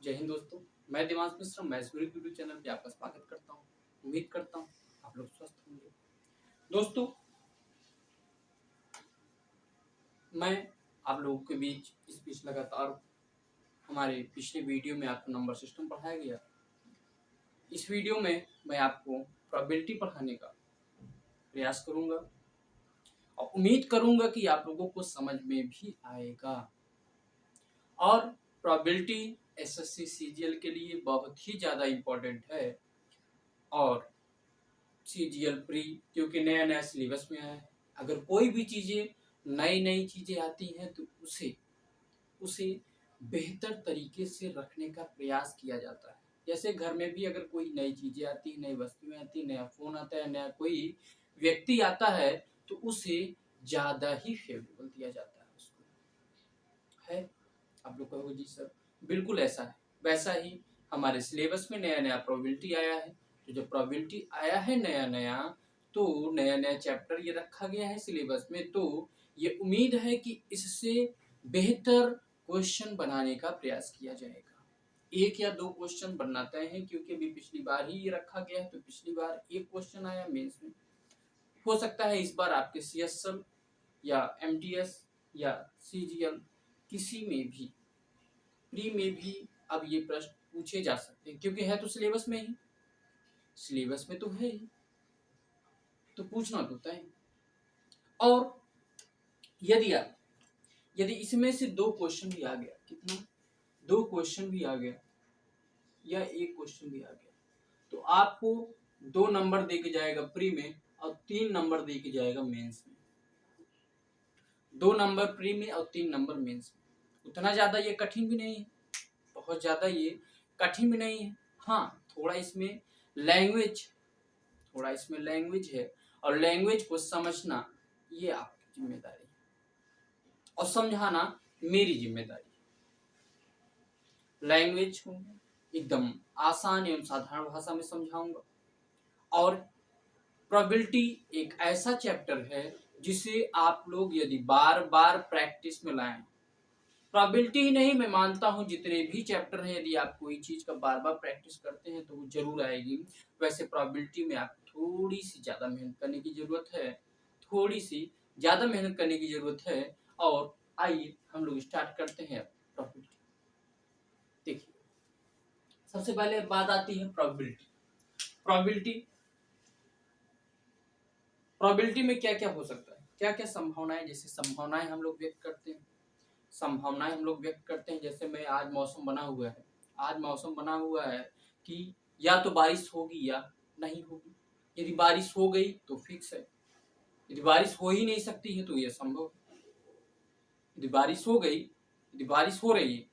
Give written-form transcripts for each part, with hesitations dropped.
जय हिंद दोस्तों। मैं दिमाग मिश्रा, मैं इस यूट्यूब चैनल पे आपका स्वागत करता हूँ। उम्मीद करता हूँ आप लोग स्वस्थ होंगे। दोस्तों, मैं आप लोगों के बीच इस बीच लगातार हमारे पिछले वीडियो में आपको नंबर सिस्टम पढ़ाया गया। इस वीडियो में मैं आपको प्रोबेबिलिटी पढ़ाने का प्रयास करूंगा और उम्मीद करूंगा कि आप लोगों को समझ में भी आएगा। और प्रोबेबिलिटी एसएससी सीजीएल के लिए बहुत ही ज़्यादा इम्पोर्टेंट है और सीजीएल प्री, क्योंकि नया नया सिलेबस में आया है। अगर कोई भी चीज़ें नई नई चीज़ें आती हैं तो उसे उसे बेहतर तरीके से रखने का प्रयास किया जाता है। जैसे घर में भी अगर कोई नई चीज़ें आती हैं, नई वस्तुएं आती हैं, नया फ़ोन आता है, नया कोई व्यक्ति आता है तो उसे ज़्यादा ही फेवरेबल दिया जाता है उसको। है, आप लोग कहोगे जी सर बिल्कुल ऐसा है। वैसा ही हमारे सिलेबस में नया नया प्रोबेबिलिटी आया है। तो जब प्रोबेबिलिटी आया है नया नया, तो नया नया चैप्टर ये रखा गया है सिलेबस में, तो ये उम्मीद है कि इससे बेहतर क्वेश्चन बनाने का प्रयास किया जाएगा। एक या दो क्वेश्चन बनना तय है, क्योंकि अभी पिछली बार ही ये रखा गया है। तो पिछली बार एक क्वेश्चन आया मेंस में, हो सकता है इस बार आपके सीएसएल या एमटीएस या सीजीएल किसी में भी, प्री में भी अब ये प्रश्न पूछे जा सकते हैं, क्योंकि है तो सिलेबस में ही, सिलेबस में तो है ही, तो पूछना तो तय है। और यदि इसमें से दो क्वेश्चन भी आ गया, कितना, दो क्वेश्चन भी आ गया या एक क्वेश्चन भी आ गया, तो आपको 2 नंबर दे के जाएगा प्री में और 3 नंबर दे के जाएगा मेंस में। 2 नंबर प्री में और 3 नंबर मेंस में। उतना ज्यादा ये कठिन भी नहीं है, बहुत ज्यादा ये कठिन भी नहीं है। हाँ, थोड़ा इसमें लैंग्वेज है, और लैंग्वेज को समझना ये आपकी जिम्मेदारी है और समझाना मेरी जिम्मेदारी है। लैंग्वेज को एकदम आसान एवं साधारण भाषा में समझाऊंगा। और प्रोबेबिलिटी एक ऐसा चैप्टर है जिसे आप लोग यदि बार बार प्रैक्टिस में लाएं, प्रोबेबिलिटी ही नहीं, मैं मानता हूं जितने भी चैप्टर हैं, यदि आप कोई चीज का बार बार प्रैक्टिस करते हैं तो वो जरूर आएगी। वैसे प्रोबेबिलिटी में आपको थोड़ी सी ज्यादा मेहनत करने की जरूरत है, थोड़ी सी ज्यादा मेहनत करने की जरूरत है। और आइए हम लोग स्टार्ट करते हैं प्रोबेबिलिटी। देखिए, सबसे पहले बात आती है प्रोबेबिलिटी। प्रोबेबिलिटी प्रोबेबिलिटी में क्या क्या हो सकता है, क्या क्या संभावनाएं, जैसे संभावनाएं हम लोग व्यक्त करते हैं। जैसे मैं आज मौसम बना हुआ है, कि या तो बारिश होगी या नहीं होगी। यदि बारिश हो गई तो फिक्स है, यदि बारिश हो ही नहीं सकती है तो यह संभव है। यदि बारिश हो गई, यदि बारिश हो रही है,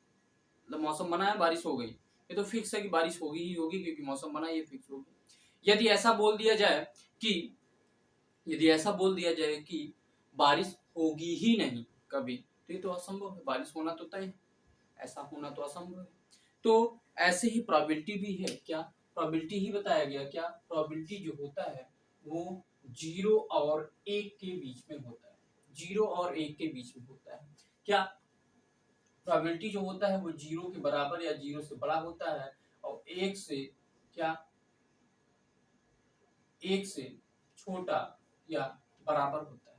मतलब मौसम बना है, बारिश हो गई, ये तो फिक्स है कि बारिश होगी ही होगी, क्योंकि मौसम बना है, ये फिक्स होगी। यदि ऐसा बोल दिया जाए कि बारिश होगी ही नहीं कभी, तो ये तो असंभव है, बारिश होना तो तय है, ऐसा होना तो असंभव है। तो ऐसे ही प्रोबेबिलिटी भी है। क्या प्रोबेबिलिटी ही बताया गया, क्या प्रोबेबिलिटी जो होता है वो 0 और 1 के बीच में होता है। 0 और 1 के बीच में होता है। क्या प्रोबेबिलिटी जो होता है वो 0 के बराबर या 0 से बड़ा होता है, और 1 से क्या, 1 से छोटा या बराबर होता है।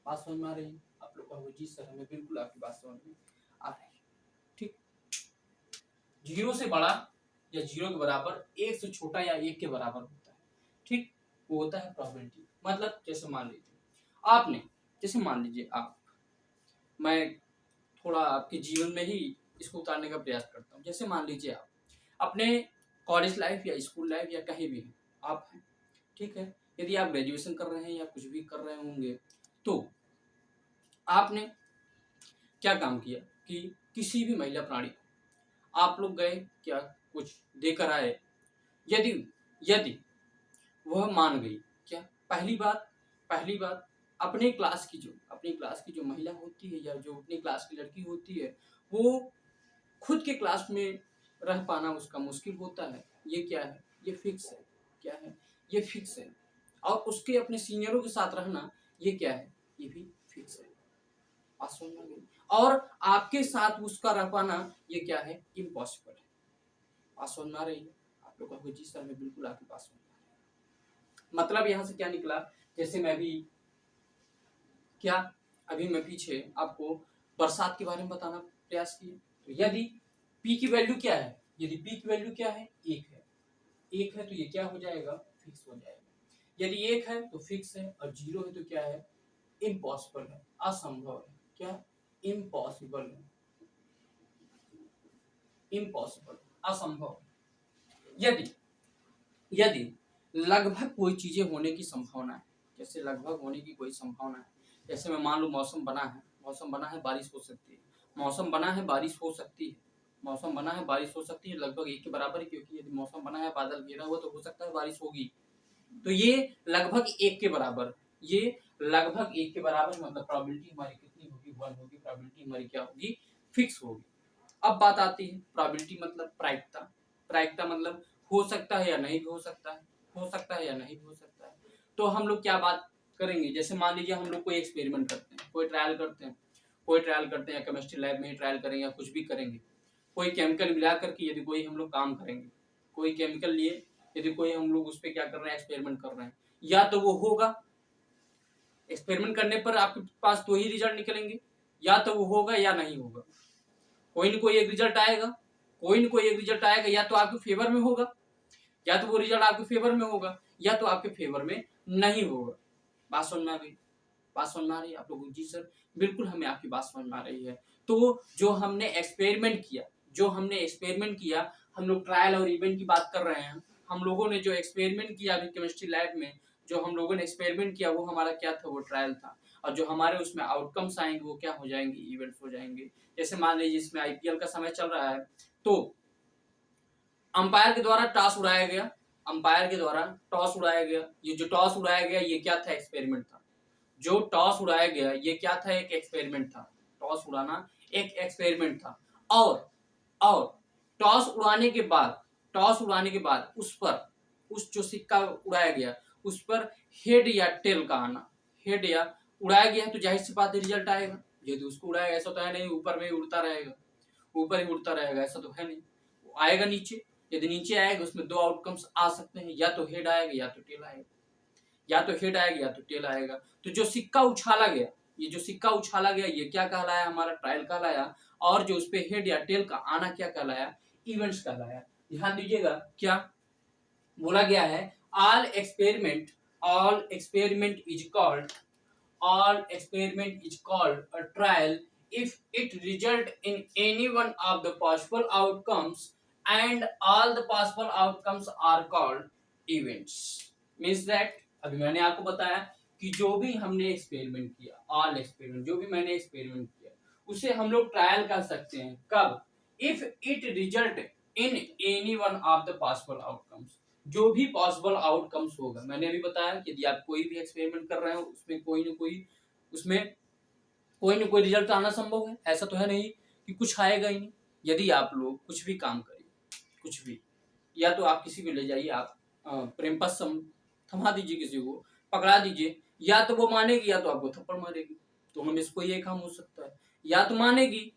बात समझ में आ रही है? आप लोग कहोगे जी सर हमें बिल्कुल आपकी बात समझ में आ रही है। ठीक, 0 से बड़ा या 0 के बराबर, 1 से छोटा या 1 के बराबर होता है। ठीक, वो होता है प्रोबेबिलिटी। मतलब जैसे मान लीजिए आप, मैं थोड़ा आपके जीवन में ही इसको उतारने का प्रयास करता हूँ। जैसे मान लीजिए आप अपने कॉलेज लाइफ या स्कूल लाइफ या कहीं भी हैं, आप हैं, ठीक है। यदि आप ग्रेजुएशन कर रहे हैं या कुछ भी कर रहे होंगे, तो आपने क्या काम किया कि किसी भी महिला प्राणी को आप लोग गए, क्या कुछ देकर आए। यदि यदि वह मान गई, क्या, पहली बात अपनी क्लास की जो महिला होती है या जो अपनी क्लास की लड़की होती है, वो खुद के क्लास में रह पाना उसका मुश्किल होता है। ये क्या है, ये फिक्स है। क्या है, ये फिक्स है। और उसके अपने सीनियरों के साथ रहना, ये क्या है, ये भी फिक्स है। और आपके साथ उसका रह पाना, ये क्या है, इम्पॉसिबल है। बात समझ में आ रही है? आप लोग कहोगे जी सर हमें बिल्कुल आपकी बात समझ में आ रही है। मतलब यहाँ से क्या निकला, जैसे मैं भी क्या अभी मैं पीछे आपको बरसात के बारे में बताना प्रयास किया, तो यदि पी की वैल्यू क्या है, यदि पी की वैल्यू क्या है, एक है, एक है तो ये क्या हो जाएगा, फिक्स हो जाएगा। यदि एक है तो फिक्स है और जीरो है तो क्या है, इम्पॉसिबल है, असंभव है। क्या, इम्पॉसिबल है, इम्पॉसिबल, असंभव। यदि यदि लगभग कोई चीजें होने की संभावना है, जैसे लगभग होने की कोई संभावना है, जैसे मैं मान लूं मौसम बना है, मौसम बना है बारिश हो सकती है, मौसम बना है बारिश हो सकती है, मौसम बना है बारिश हो सकती है, लगभग एक के बराबर है, क्योंकि यदि मौसम बना है बादल घेरा हुआ तो हो सकता है बारिश होगी। तो ये लगभग एक के बराबर, ये लगभग एक के बराबर, मतलब प्रोबेबिलिटी हमारी कितनी होगी, 1 होगी, प्रोबेबिलिटी हमारी क्या होगी, फिक्स होगी। अब बात आती है प्रोबेबिलिटी मतलब प्रायिकता, प्रायिकता मतलब हो सकता है या नहीं भी हो सकता है, हो सकता है या नहीं भी हो सकता है। तो हम लोग क्या बात करेंगे, जैसे मान लीजिए हम लोग कोई एक्सपेरिमेंट करते हैं, कोई ट्रायल करते हैं, कोई ट्रायल करते हैं, केमिस्ट्री लैब में ही ट्रायल करेंगे या कुछ भी करेंगे, कोई केमिकल मिला करके यदि कोई हम लोग काम करेंगे, कोई केमिकल लिए यदि कोई हम लोग उस पर क्या कर रहे हैं, एक्सपेरिमेंट कर रहे हैं, या तो वो होगा, एक्सपेरिमेंट करने पर आपके पास दो ही रिजल्ट निकलेंगे, या तो वो होगा या नहीं होगा, कोई न कोई एक रिजल्ट आएगा, कोई न कोई एक रिजल्ट आएगा, या तो आपके फेवर में होगा, या तो वो रिजल्ट आपके फेवर में होगा, या तो आपके फेवर में नहीं होगा। बात समझ में आ गई, बात समझ में आ रही है आप लोगों को? जी सर बिल्कुल हमें आपकी बात समझ में आ रही है। तो जो हमने एक्सपेरिमेंट किया, जो हमने एक्सपेरिमेंट किया, हम लोग ट्रायल और इवेंट की बात कर रहे हैं, हम लोगों ने जो एक्सपेरिमेंट किया अभी केमिस्ट्री लैब में, जो हम लोगों ने एक्सपेरिमेंट किया वो हमारा क्या था, वो ट्रायल था, और जो हमारे उसमें आउटकम्स आएंगे वो क्या हो जाएंगे, इवेंट्स हो जाएंगे। जैसे मान लीजिए इसमें आईपीएल का समय चल रहा है, तो अंपायर के द्वारा टॉस उड़ाया गया, अंपायर के द्वारा टॉस उड़ाया गया, ये जो टॉस उड़ाया गया ये क्या था, एक्सपेरिमेंट था। जो टॉस उड़ाया गया ये क्या था, एक एक्सपेरिमेंट था, टॉस उड़ाना एक एक्सपेरिमेंट था। और टॉस उड़ाने के बाद, टॉस उड़ाने के बाद उस पर, उस जो सिक्का उड़ाया गया उस पर हेड या टेल का आना, हेड या उड़ाया गया तो जाहिर सी बात है रिजल्ट आएगा, यदि उसको उड़ाया, ऐसा तो है नहीं ऊपर में ही उड़ता रहेगा, ऊपर ही उड़ता रहेगा, ऐसा तो है नहीं, वो आएगा नीचे, यदि नीचे आएगा उसमें दो आउटकम्स आ सकते हैं, या तो हेड आएगा या तो टेल आएगा, या तो हेड आएगा या तो टेल आएगा। तो जो सिक्का उछाला गया, ये जो सिक्का उछाला गया ये क्या कहलाया, हमारा ट्रायल कहलाया, और जो उसपे हेड या टेल का आना क्या कहलाया, इवेंट्स कहलाया। ध्यान दीजिएगा क्या बोला गया है, all experiment, all experiment is called, all experiment is called a trial if it result in any one of the possible outcomes, and all the possible outcomes are called events. Means that अभी मैंने आपको बताया कि जो भी हमने experiment किया, all experiment, जो भी मैंने एक्सपेरिमेंट किया उसे हम लोग ट्रायल कर सकते हैं, कब, if it result in any one of the possible outcomes, जो भी पॉसिबल आउटकम्स होगा। मैंने अभी बताया कि यदि आप कोई भी एक्सपेरिमेंट कर रहे हो उसमें कोई न कोई, उसमें कोई न कोई रिजल्ट आना संभव है, ऐसा तो है नहीं कि कुछ आएगा ही नहीं। यदि आप लोग कुछ भी काम करिए, कुछ भी, या तो आप किसी को ले जाइए, आप प्रेम पत्र थमा दीजिए, किसी को पकड़ा दीजिए, या तो वो मानेगी या तो आपको थप्पड़ मारेगी, दोनों में से कोई एक काम हो सकता है, या तो मानेगी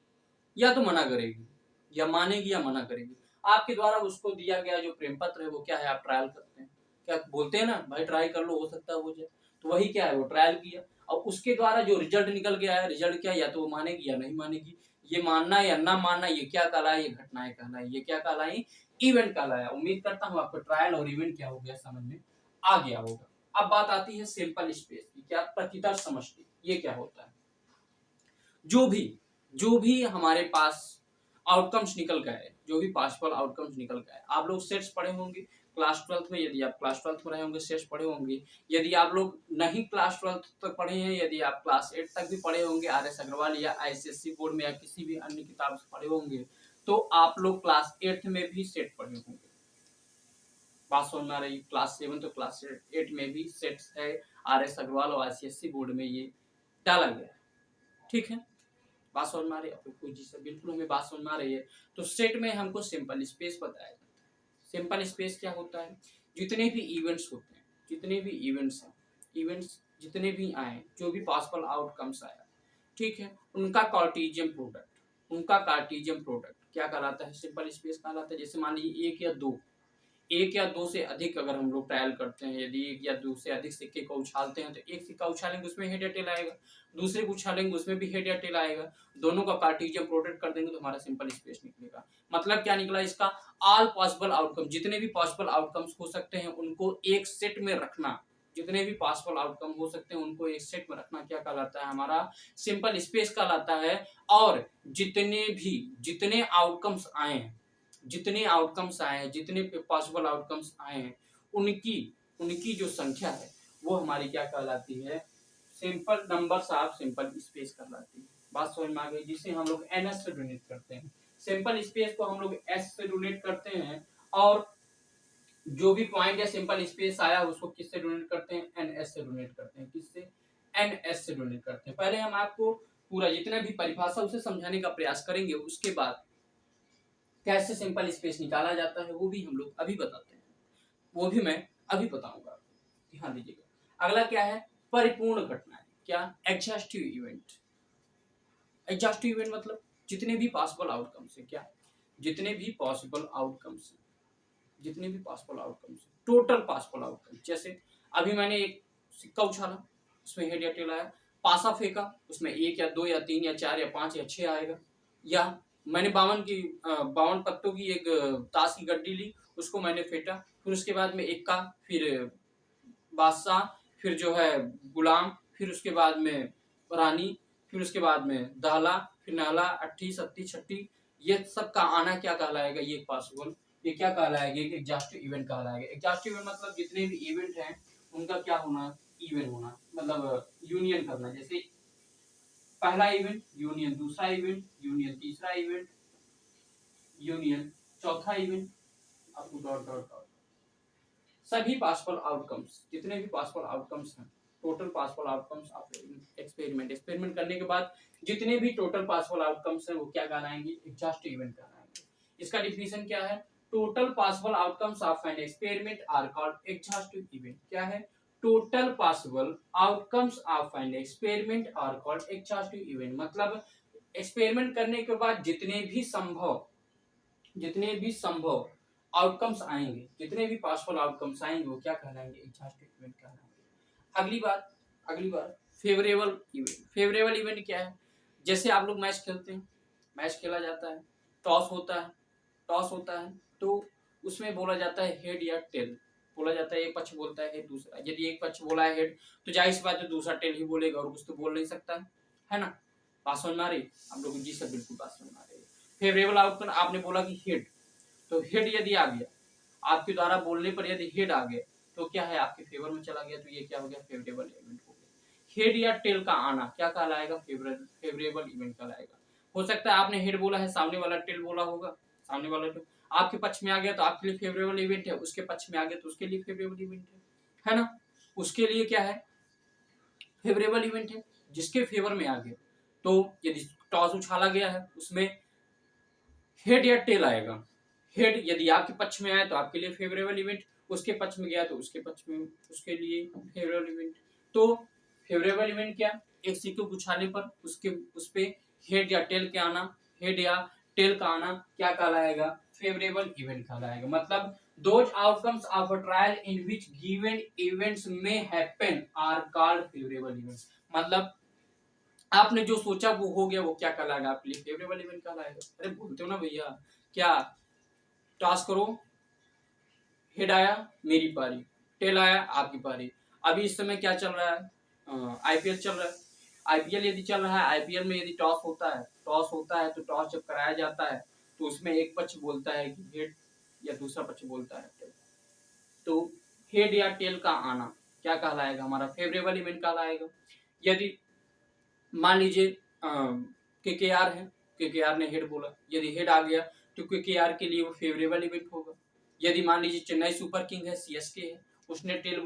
या तो मना करेगी, या मानेगी या मना करेगी। आपके द्वारा उसको दिया गया जो प्रेम पत्र है वो क्या है, आप ट्रायल करते हैं, क्या बोलते हैं ना भाई ट्राई कर लो, हो सकता है हो जाए, तो वही क्या है, वो ट्रायल किया, और उसके द्वारा जो रिजल्ट निकल के आया, रिजल्ट क्या, या तो वो मानेगी या नहीं मानेगी। ये मानना या ना मानना ये क्या कहलाए, ये घटनाएं कहलाई, ये क्या कहलाई, इवेंट कहलाया। उम्मीद करता हूँ आपको ट्रायल और इवेंट क्या हो गया समझ में आ गया होगा। अब बात आती है सैंपल स्पेस की, क्या प्रतिदर्श समष्टि, ये क्या होता है। जो भी हमारे पास आउटकम्स निकल गए, जो भी पॉसिबल आउटकम्स निकल गए, आप लोग सेट्स पढ़े होंगे क्लास 12 में, यदि आप क्लास 12 में रहे होंगे सेट्स पढ़े होंगे, यदि आप लोग नहीं क्लास 12 तक पढ़े हैं, यदि आप क्लास 8 तक भी पढ़े होंगे RS अग्रवाल या ICSE बोर्ड में या किसी भी अन्य किताब से पढ़े होंगे, तो आप लोग क्लास 8 में भी सेट पढ़े होंगे। बात समझ में आ रही, क्लास 7 तो क्लास 8 में भी सेट्स है, RS अग्रवाल और ICSE बोर्ड में ये डाला गया है, ठीक है। बात समझ में आ रही है आपको? जी सर बिल्कुल हमें बात समझ में आ रही है। तो सेट में हमको सिंपल स्पेस बताया जाता है। सिंपल स्पेस क्या होता है, जितने भी इवेंट्स होते हैं, जितने भी इवेंट्स हैं, इवेंट्स जितने भी आए, जो भी पॉसिबल आउटकम्स आया, ठीक है, उनका कार्टेशियन प्रोडक्ट, उनका कार्टेशियन प्रोडक्ट क्या कहलाता है, सिंपल स्पेस कहलाता है। जैसे मान लीजिए एक या दो से अधिक अगर हम लोग ट्रायल करते हैं, यदि एक या दो से अधिक सिक्के को उछालते हैं तो एक सिक्का उछालेंगे उसमें हेड या टेल आएगा, दूसरे को उछालेंगे उसमें भी हेड या टेल आएगा, दोनों का कार्टेशियन प्रोडक्ट कर देंगे तो हमारा सिंपल स्पेस निकलेगा। मतलब क्या निकला इसका, ऑल पॉसिबल आउटकम, जितने भी पॉसिबल आउटकम्स हो सकते हैं उनको एक सेट में रखना, जितने भी पॉसिबल आउटकम हो सकते हैं उनको एक सेट में रखना क्या कहलाता है, हमारा सिंपल स्पेस कहलाता है। और जितने आउटकम्स आए हैं, जितने आउटकम्स आए हैं, जितने पॉसिबल आउटकम्स आए हैं, उनकी उनकी जो संख्या है वो हमारी क्या कहलाती है, simple numbers of sample space कहलाती है। बात समझ में आ गई, जिसे हम लोग एनएस से डोनेट करते हैं। सिंपल स्पेस को हम लोग एस से डोनेट करते हैं, और जो भी पॉइंट या सिंपल स्पेस आया उसको किससे डोनेट करते हैं, एनएस से डोनेट करते हैं। किससे, एनएस से डोनेट करते हैं। पहले हम आपको पूरा जितना भी परिभाषा उसे समझाने का प्रयास करेंगे, उसके बाद कैसे सिंपल स्पेस निकाला जाता है वो भी हम लोग अभी बताते हैं, वो भी मैं अभी बताऊंगा, ध्यान दीजिएगा। अगला क्या है, परिपूर्ण घटनाएं। क्या, एग्जॉस्टिव इवेंट। एग्जॉस्टिव इवेंट मतलब जितने भी पॉसिबल आउटकम्स है, क्या, जितने भी पॉसिबल आउटकम्स है, जितने भी पॉसिबल आउटकम्स है, टोटल पॉसिबल आउटकम। जैसे अभी मैंने एक सिक्का उछाला, उसमें हेड या टेल आया, पासा फेंका, उसमें एक या दो या तीन या चार या पांच या छह आएगा। या मैंने 52 पत्तों की एक ताश की गड्डी ली, उसको मैंने फेंटा, फिर उसके बाद में इक्का, फिर बादशाह, फिर जो है गुलाम, फिर उसके बाद में रानी, फिर उसके बाद में दाला, फिर नाला, अट्ठी, सत्ती, छठी, ये सब का आना क्या कहलाएगा, ये पॉसिबल, ये क्या कहलाएगा, एक एग्जॉस्टिव इवेंट कहलाएगा। एग्जॉस्टिव इवेंट मतलब जितने भी इवेंट हैं उनका क्या होना, इवेंट होना, मतलब यूनियन करना। जैसे पहला इवेंट यूनियन, दूसरा इवेंट यूनियन, तीसरा इवेंट यूनियन, चौथा इवेंट, आपको डॉट डॉट डॉट, सभी पॉसिबल आउटकम्स, जितने भी पॉसिबल आउटकम्स हैं, total possible outcomes of experiment करने के बाद जितने भी टोटल पॉसिबल आउटकम्स हैं वो क्या कहलाएंगे, एग्जॉस्टिव इवेंट कहलाएंगे। इसका डिफिनेशन क्या है, total possible outcomes of an experiment are called exhaustive event. क्या है, total possible outcomes of an experiment are called exhaustive event. मतलब एक्सपेरिमेंट करने के बाद जितने भी संभव आउटकम्स आएंगे, जितने भी पॉसिबल आउटकम्स आएंगे वो क्या कहलाएंगे, एग्जॉस्टिव इवेंट कहलाएंगे। अगली बार फेवरेबल इवेंट। फेवरेबल इवेंट क्या है, जैसे आप लोग मैच खेलते हैं, मैच खेला जाता है, टॉस होता है तो उसमें बोला जाता है हेड या टेल, बोला जाता है, एक पक्ष बोलता है हेड, दूसरा, यदि एक पक्ष बोला है हेड तो जाहिर सी बात है दूसरा टेल ही बोलेगा, और कुछ तो बोल नहीं सकता है ना। बात समझ में आ रही, आप लोग जी सर बिल्कुल बात समझ में आ रही है। फेवरेबल आउटकम आपने बोला कि हेड, तो हेड यदि आ गया, आपके द्वारा बोलने पर यदि हेड आ गया तो क्या है, आपके फेवर में चला गया, तो ये क्या हो गया, फेवरेबल इवेंट हो गया। हेड या टेल का आना क्या कहलाएगा, फेवरेबल इवेंट कहलाएगा। हो सकता है आपने हेड बोला है, सामने वाला टेल बोला होगा, सामने वाला टेल आपके पक्ष में आ गया तो आपके लिए फेवरेबल इवेंट है, उसके पक्ष में आ गया तो उसके लिए फेवरेबल इवेंट है ना। उसके लिए क्या है, फेवरेबल इवेंट है, जिसके फेवर में आ गया। तो यदि टॉस उछाला गया है उसमें हेड या टेल आएगा, हेड यदि आपके पक्ष में आया तो आपके लिए फेवरेबल इवेंट, उसके पक्ष में गया तो उसके पक्ष में उसके लिए फेवरेबल इवेंट। तो फेवरेबल इवेंट क्या, एक सिक्के को उछालने पर उस पे हेड या टेल के आना, हेड या टेल का आना क्या कहलाएगा, फेवरेबल इवेंट कहलाएगा। मतलब those outcomes of a trial in which given events may happen are called favorable events। मतलब आपने जो सोचा वो हो गया, वो क्या कहलाएगा, आपके लिए फेवरेबल इवेंट कहलाएगा। अरे बोलते हो ना भैया, क्या, टास्क करो, हेड आया मेरी पारी, टेल आया आपकी पारी। अभी इस समय क्या चल रहा है, आईपीएल चल रहा है। आईपीएल यदि चल रहा है, आईपीएल में यदि टॉस होता है तो टॉस जब कराया जाता है तो उसमें एक पक्ष बोलता है कि हेड, या दूसरा पक्ष बोलता है टेल। तो हेड या टेल का आना क्या कहलाएगा, हमारा फेवरेबल इवेंट कहलाएगा। यदि मान लीजिए केकेआर है, केकेआर ने हेड बोला, यदि हेड आ गया तो केकेआर के लिए वो फेवरेबल इवेंट होगा। यदि मान लीजिए चेन्नई सुपर किंग है, सीएसके है, उसने टेल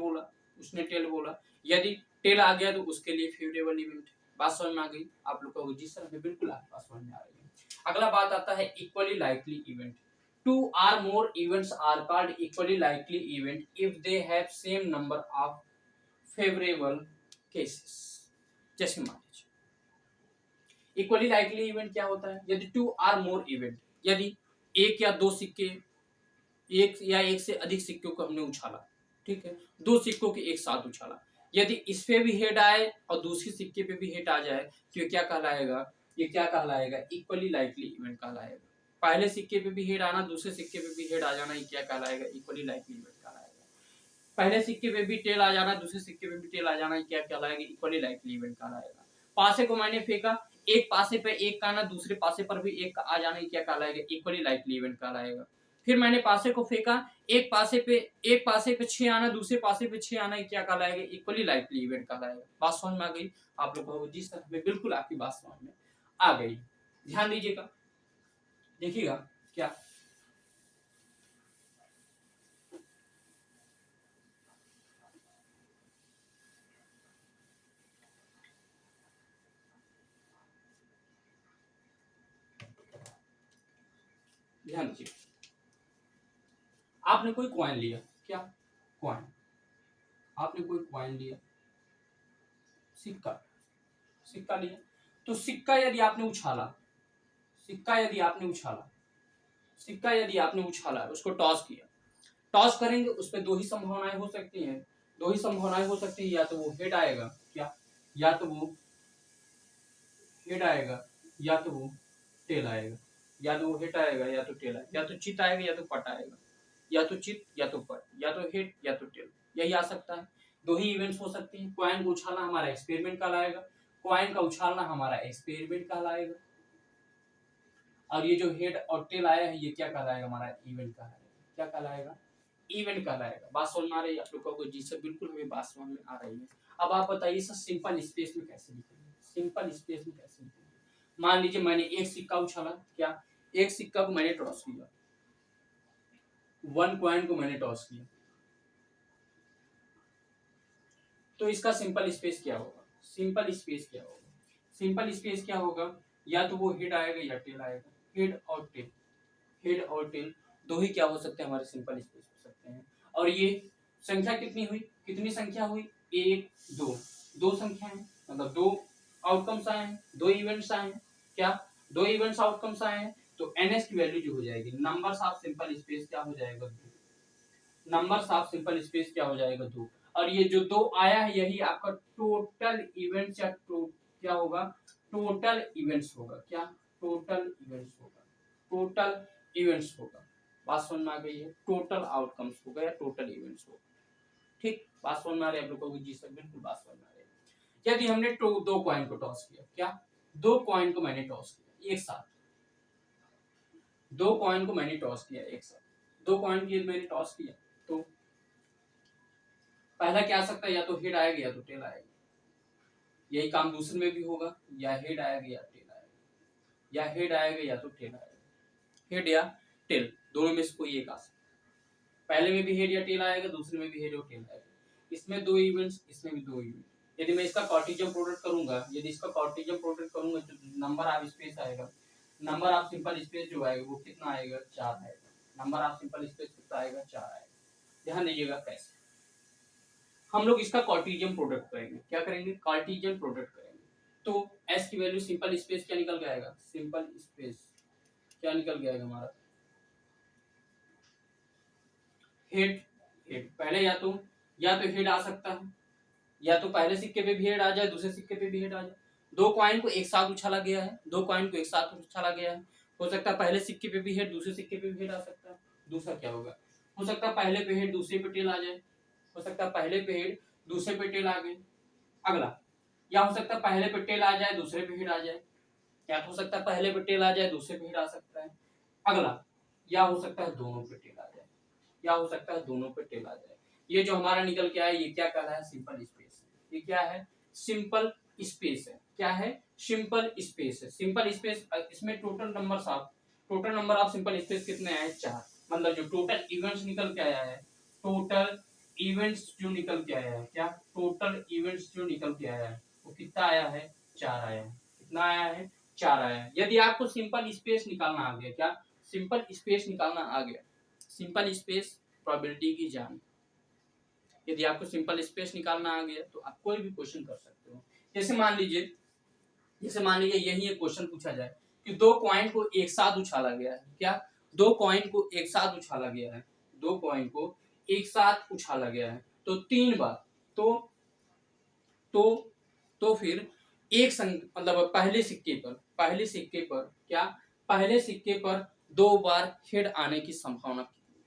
बोला, यदि टेल आ गया तो उसके लिए फेवरेबल इवेंट। बात समझ में आ गई, आप लोग कहोगे जी सर हमें बिल्कुल आपकी बात समझ में आ रही है। अगला बात आता है equally likely event. Two or more events are called equally likely event if they have same number of favourable cases. जैसे मान लीजिए इक्वली लाइकली इवेंट क्या होता है, यदि टू आर मोर इवेंट, यदि एक या दो सिक्के, एक या एक से अधिक सिक्कों को हमने उछाला, ठीक है, दो सिक्कों के एक साथ उछाला, यदि इस पे भी हेड आए और दूसरी सिक्के पे भी हेड आ जाए तो ये क्या कहलाएगा, ये क्या कहलाएगा, इक्वली लाइकली इवेंट कहलाएगा। पहले सिक्के पे भी हेड आना, दूसरे सिक्के पे भी हेड आ जाना, ये क्या कहलाएगा, इक्वली लाइकली इवेंट कहलाएगा। पहले सिक्के पे भी टेल आ जाना, दूसरे सिक्के पे भी टेल आ जाना, ये क्या कहलाएगा, इक्वली लाइकली इवेंट कहलाएगा। पासे को मैंने फेंका, एक पासे पे एक का आना, दूसरे पासे पर भी एक का आ जाना, ये क्या कहलाएगा, इक्वली लाइकली इवेंट कहलाएगा। फिर मैंने पासे को फेंका, एक पासे पे 6 आना, दूसरे पासे पे 6 आना, ये क्या कहलाएगा, इक्वली लाइकली इवेंट कहलाएगा। बात समझ में आ गई आप लोगों को? जिस तरह में बिल्कुल आपकी बात समझ में आ गई। ध्यान दीजिएगा, देखिएगा क्या, ध्यान दीजिए, आपने कोई कॉइन लिया, क्या कॉइन, आपने कोई कॉइन लिया, सिक्का, सिक्का लिया, तो सिक्का यदि आपने उछाला, सिक्का यदि आपने उछाला, सिक्का यदि आपने उछाला, उसको टॉस किया, टॉस करेंगे, उसमें दो ही संभावनाएं हो सकती हैं, दो ही संभावनाएं हो सकती है, या तो वो हेड आएगा, क्या, या तो वो हेड आएगा, या तो वो टेल आएगा, या तो वो हेड आएगा या तो टेल आएगा, या तो चित आएगा या तो पट आएगा, या तो चित या तो पट, या तो हेड या तो टेल, यही आ सकता है। दो ही इवेंट्स हो सकते हैं। कॉइन को उछालना हमारा एक्सपेरिमेंट कहलाएगा, कॉइन का उछालना हमारा एक्सपेरिमेंट कहलाएगा, और ये जो हेड और टेल आया है ये क्या कहलाएगा, हमारा इवेंट कहलाएगा। क्या कहलाएगा, इवेंट कहलाएगा। बात समझ में आ रही है आप लोगों को? जी सर, बिल्कुल हमें बात समझ में आ रही है। अब आप बताइए सर, सिंपल स्पेस में कैसे लिखेंगे, सिंपल स्पेस में कैसे लिखेंगे। मान लीजिए मैंने एक सिक्का उछाला, क्या, एक सिक्का को मैंने टॉस किया, वन कॉइन को मैंने टॉस किया, तो इसका सिंपल स्पेस क्या होगा, सिंपल स्पेस क्या होगा, सिंपल स्पेस क्या होगा, या तो वो हेड आएगा या टेल आएगा, हेड और टेल, हेड और टेल दो ही क्या हो सकते हैं, हमारे सिंपल स्पेस हो सकते हैं। और ये संख्या कितनी हुई, कितनी संख्या हुई, एक दो, दो संख्या है, मतलब दो आउटकम्स आए हैं, दो इवेंट्स आए हैं, क्या, दो इवेंट्स आउटकम्स आए हैं, तो एनएस की वैल्यू जो हो जाएगी, नंबर्स ऑफ सिंपल स्पेस क्या हो जाएगा, दो, नंबर्स ऑफ सिंपल स्पेस क्या हो जाएगा, दो। और ये जो दो आया है यही आपका टोटल इवेंट्स या क्या होगा, टोटल इवेंट्स होगा, क्या, टोटल इवेंट्स होगा, टोटल इवेंट्स होगा। बात समझ में आ गई है, टोटल आउटकम्स होगा या टोटल इवेंट्स होगा। ठीक, बात समझ में आ रही है आप लोगों को? जी सर, बिल्कुल बात समझ में आ रही है। यदि हमने दो कॉइन को टॉस किया, क्या, दो कॉइन को मैंने टॉस किया एक साथ, दो कॉइन को मैंने टॉस किया एक साथ, दो कॉइन की मैंने टॉस किया, तो पहला क्या आ सकता है, या तो हेड आएगा या तो टेल आएगा। यही काम दूसरे में भी होगा, या हेड आएगा या टेल आएगा, या हेड आएगा या तो टेल आएगा, हेड या टेल दोनों में से कोई एक आ सकता है। पहले में भी हेड या टेल आएगा, दूसरे में भी हेड और टेल आएगा। इसमें दो इवेंट्स, इसमें भी दो इवेंट। यदि मैं इसका कार्टेशियन प्रोडक्ट करूंगा, यदि इसका कार्टेशियन प्रोडक्ट करूंगा तो नंबर ऑफ स्पेस आएगा, नंबर ऑफ सिंपल स्पेस जो आएगा वो कितना आएगा, 4 आएगा। नंबर ऑफ सिंपल स्पेस कितना आएगा, 4 आएगा। ध्यान दीजिएगा कैसे हम लोग इसका कार्टेशियन प्रोडक्ट करेंगे, क्या करेंगे, कार्टेशियन प्रोडक्ट करेंगे। तो एस की वैल्यू सिंपल स्पेस क्या निकल के आएगा, सिंपल स्पेस क्या निकल के आएगा हमारा, हेड, हेड पहले या तो हेड आ सकता है, या तो पहले सिक्के पे भी हेड आ जाए, दूसरे सिक्के पे भी हेड आ जाए। दो कॉइन को एक साथ उछाला गया है, दो कॉइन को एक साथ उछाला गया है, हो सकता है पहले सिक्के पे भी हेड, दूसरे सिक्के पे भी हेड आ सकता है। दूसरा क्या होगा, हो सकता है पहले पे हेड दूसरे पे टेल आ जाए, हो सकता है पहले पे हेड दूसरे पे टेल आ गए। अगला, या हो सकता है पहले पे टेल आ जाए दूसरे पे हेड आ जाए, या हो सकता है पहले पे टेल आ जाए दूसरे पे हेड आ सकता है। अगला, या हो सकता है दोनों पे टेल आ जाए, या हो सकता है दोनों पे टेल आ जाए। ये जो हमारा निकल के आया ये क्या कहलाया है, सिंपल स्पेस। ये क्या है, सिंपल स्पेस है। क्या है, सिंपल स्पेस है। सिंपल स्पेस, इसमें total number of sample space कितने आए, 4। मतलब जो टोटल इवेंट्स निकल के आया है, टोटल इवेंट्स जो निकल के आया है, क्या, टोटल इवेंट्स जो निकल के आया है वो कितना आया है, 4 आया है। कितना आया है, 4 आया है। यदि आपको सिंपल स्पेस निकालना आ गया, क्या, सिंपल स्पेस निकालना आ गया, सिंपल स्पेस प्रोबेबिलिटी की जान, यदि आपको सिंपल स्पेस निकालना आ गया तो आप कोई भी क्वेश्चन कर सकते हो। जैसे मान लीजिए यही एक क्वेश्चन पूछा जाए कि दो कॉइन को एक साथ उछाला गया है। क्या? दो कॉइन को एक साथ उछाला गया है, दो कॉइन को एक साथ उछाला गया है तो 3 बार। तो तो फिर एक संग मतलब पहले सिक्के पर क्या, पहले सिक्के पर 2 बार हेड आने की संभावना कितनी है?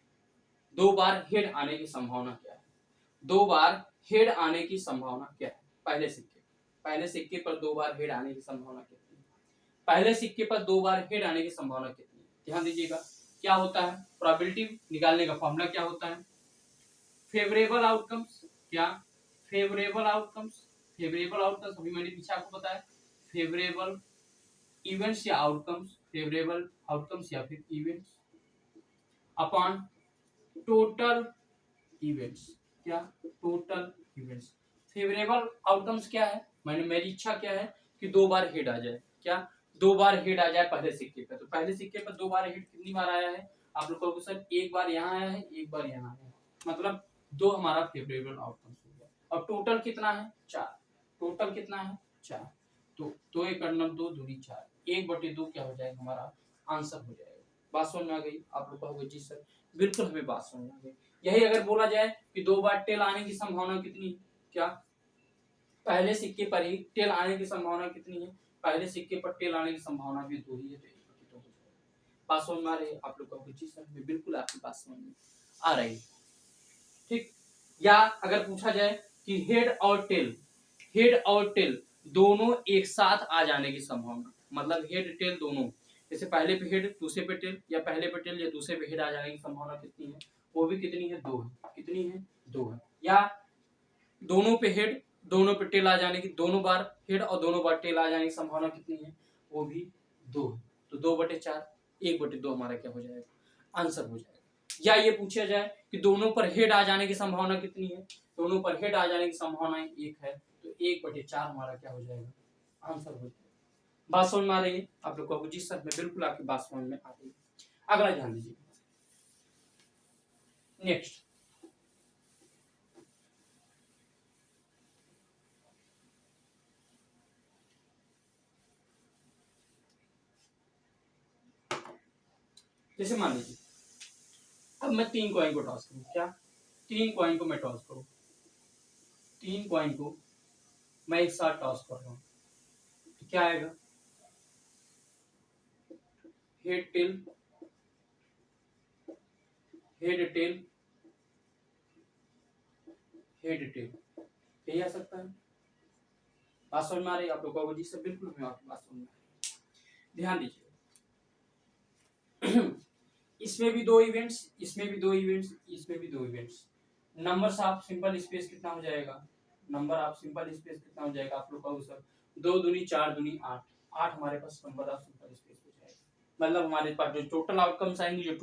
2 बार हेड आने की संभावना क्या है? 2 बार हेड आने की संभावना क्या है? पहले सिक्के पर 2 बार हेड आने की संभावना कितनी है? पहले सिक्के पर 2 बार हेड आने की संभावना कितनी है? ध्यान दीजिएगा, क्या होता है प्रोबेबिलिटी निकालने का फॉर्मूला क्या होता है? Favourable outcomes. क्या? Favourable outcomes. फेवरेबल आउटकम्स अभी मैंने पीछे आपको बताया, फेवरेबल इवेंट्स या आउटकम्स, फेवरेबल आउटकम्स या फिर इवेंट्स अपॉन टोटल इवेंट्स। क्या? Total events. फेवरेबल आउटकम्स क्या है? मेरी इच्छा क्या है कि 2 बार हेड आ जाए। क्या? 2 बार हेड आ जाए पहले सिक्के पे। तो पहले सिक्के पर 2 बार हेड कितनी बार आया है? आप लोग कहोगे सर एक बार यहाँ आया है, एक बार यहाँ आया है, मतलब 2 हमारा फेवरेबल आउटकम्स हो गया। और टोटल कितना है? 4। टोटल कितना है? 4। तो 2 एक 2 दूनी 4, 1/2 क्या हो जाएगा हमारा आंसर हो जाएगा। बात समझ में आ गई? आप लोग कहोगे जी सर बिल्कुल हमें बात समझ में आ गई। यही अगर बोला जाए कि 2 बार टेल आने की संभावना कितनी है? क्या? पहले सिक्के पर ही टेल आने की संभावना कितनी है? पहले सिक्के पर टेल आने की संभावना भी 2 ही है, तो 1/2 हो जाएगा। बात समझ में आ रही है? आप लोग कहोगे जी सर मैं बिल्कुल आपकी बात समझ में आ रही है। ठीक। या अगर पूछा जाए कि हेड और टेल दोनों एक साथ आ जाने की संभावना, मतलब हेड टेल दोनों, जैसे पहले पे हेड दूसरे पे टेल या पहले पे टेल या दूसरे पे हेड आ जाने की संभावना कितनी है? वो भी कितनी है? 2 है। कितनी है? 2 है। या दोनों पे हेड दोनों पे टेल आ जाने की, दोनों बार हेड और दोनों बार टेल आ जाने की संभावना कितनी है? वो भी 2 है। तो 2/4 1/2 हमारा क्या हो जाएगा? आंसर हो जाएगा। या ये पूछा जाए कि दोनों पर हेड आ जाने की संभावना कितनी है? दोनों पर हेड आ जाने की संभावना 1 है, तो 1/4 हमारा क्या हो जाएगा? आंसर हो जाएगा। बात समझ में आ रही है? आप लोग कहोगे जी सर मैं बिल्कुल आपकी बात समझ में आ रही है। अगला ध्यान दीजिए, नेक्स्ट जैसे मान लीजिए अब मैं 3 कॉइन को टॉस करूं। क्या? 3 कॉइन को मैं टॉस करूं, 3 कॉइन को मैं एक साथ टॉस कर रहा हूं, तो क्या आएगा? Head tail, head tail, head tell, यही आ सकता है। बात समझ में आ रही है? आप लोग कहोगे जी सर बिल्कुल हमें आपकी बात समझ में आ रही है। ध्यान दीजिए इसमें भी 2 इवेंट्स, इसमें भी 2 इवेंट्स, इसमें भी 2 events. Numbers of sample space कितना हो जाएगा? नंबर ऑफ सिंपल स्पेस कितना हो जाएगा? आप लोग कहोगे सर 2 दूनी 4 दूनी 8, 8 हमारे पास नंबर ऑफ सिंपल स्पेस हो जाएगा। मतलब हमारे पास जो टोटल आउटकम्स आएंगे, जो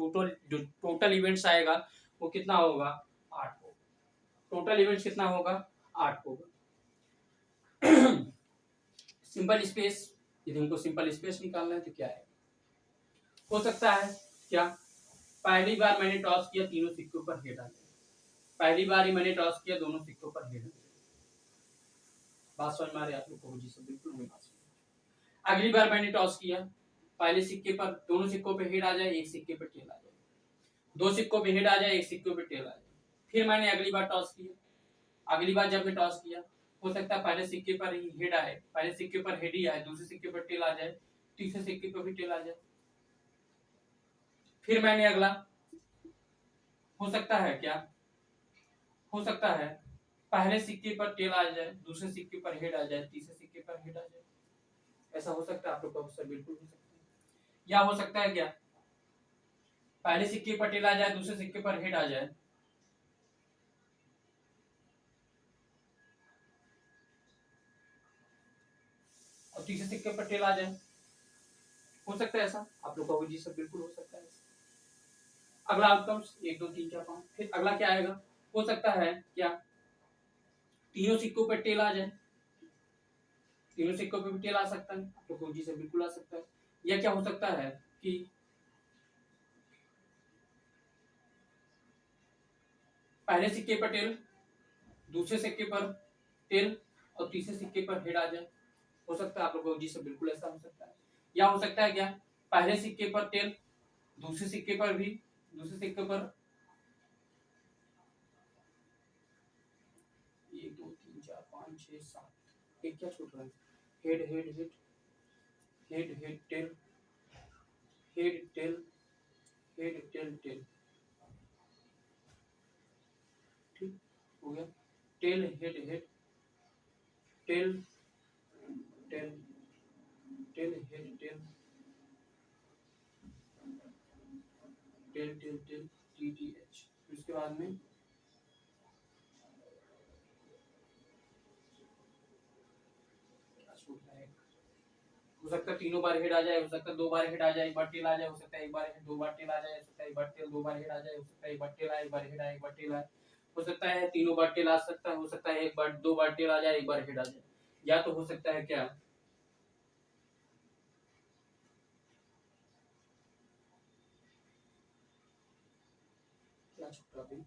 टोटल इवेंट्स आएगा वो कितना होगा? 8 होगा। टोटल इवेंट्स कितना होगा? 8 होगा। सिंपल स्पेस, यदि हमको सिंपल स्पेस निकालना है तो क्या है? हो सकता है क्या? पहली बार मैंने टॉस किया तीनों सिक्कों पर हेड आ गया, पहली बार ही मैंने टॉस किया दोनों सिक्कों पर हेड आ गया। बात समझ में आ रही है आप लोग को? जी सर बिल्कुल नहीं बात समझ। अगली बार मैंने टॉस किया, पहले सिक्के पर दोनों सिक्कों पे हेड आ जाए, एक सिक्के पे टेल आ जाए, दो सिक्कों पे हेड आ जाए, एक सिक्कों पे टेल आ जाए। फिर मैंने अगली बार टॉस किया, अगली बार जब मैं टॉस किया हो सकता है पहले सिक्के पर ही हेड आए, पहले सिक्के पर हेड ही आए, दूसरे सिक्के पर टेल आ जाए, तीसरे सिक्के पर भी टेल आ जाए। फिर मैंने अगला, हो सकता है क्या? हो सकता है पहले सिक्के पर टेल आ जाए, दूसरे सिक्के पर हेड आ जाए, तीसरे सिक्के पर हेड आ जाए। ऐसा हो सकता है? आप लोग का सर बिल्कुल हो सकता है। या हो सकता है क्या? पहले सिक्के पर टेल आ जाए, दूसरे सिक्के पर हेड आ जाए, और तीसरे सिक्के पर टेल आ जाए। हो सकता है ऐसा? आप लोग कहोगे जी सर बिल्कुल हो सकता है। अगला आउटकम्स 1 2 3 4 5, फिर अगला क्या आएगा? हो सकता है क्या तीनों सिक्कों पर टेल आ जाए, तीनों सिक्कों पे भी टेल आ सकता है, आप लोग कहोगे जी सर बिल्कुल आ सकता है। या क्या हो सकता है कि पहले सिक्के पर टेल, दूसरे सिक्के पर टेल और तीसरे सिक्के पर हेड आ जाए। हो सकता है? आप लोग कहोगे जी सर बिल्कुल ऐसा हो सकता है। या हो सकता है क्या, पहले सिक्के पर टेल, दूसरे सिक्के पर भी, दूसरे सिक्के पर 1 2 3 4 5 6 7, एक क्या छूट रहा है, head head head head head tail, head tail, head tail tail, ठीक हो गया, tail head head tail tail tail head tail tail tail tail T T H, उसके बाद में क्या छूट रहा है, हो सकता है तीनों बार हेड आ जाए, हो सकता है 2 बार हेड आ जाए, एक बार टेल आ जाए, हो सकता है 1 बार हेड 2 बार टेल आ जाए, हो सकता है 1 बार टेल 2 बार हेड आ जाए, हो सकता है 1 बार टेल आए 1 बार हेड आए 1 बार टेल आए, हो सकता है तीनों बार टेल आ सकता है, हो सकता है 1 बार 2 बार टेल आ जाए 1 बार हेड आ जाए, या तो हो सकता है क्या, क्या छूट रहा है,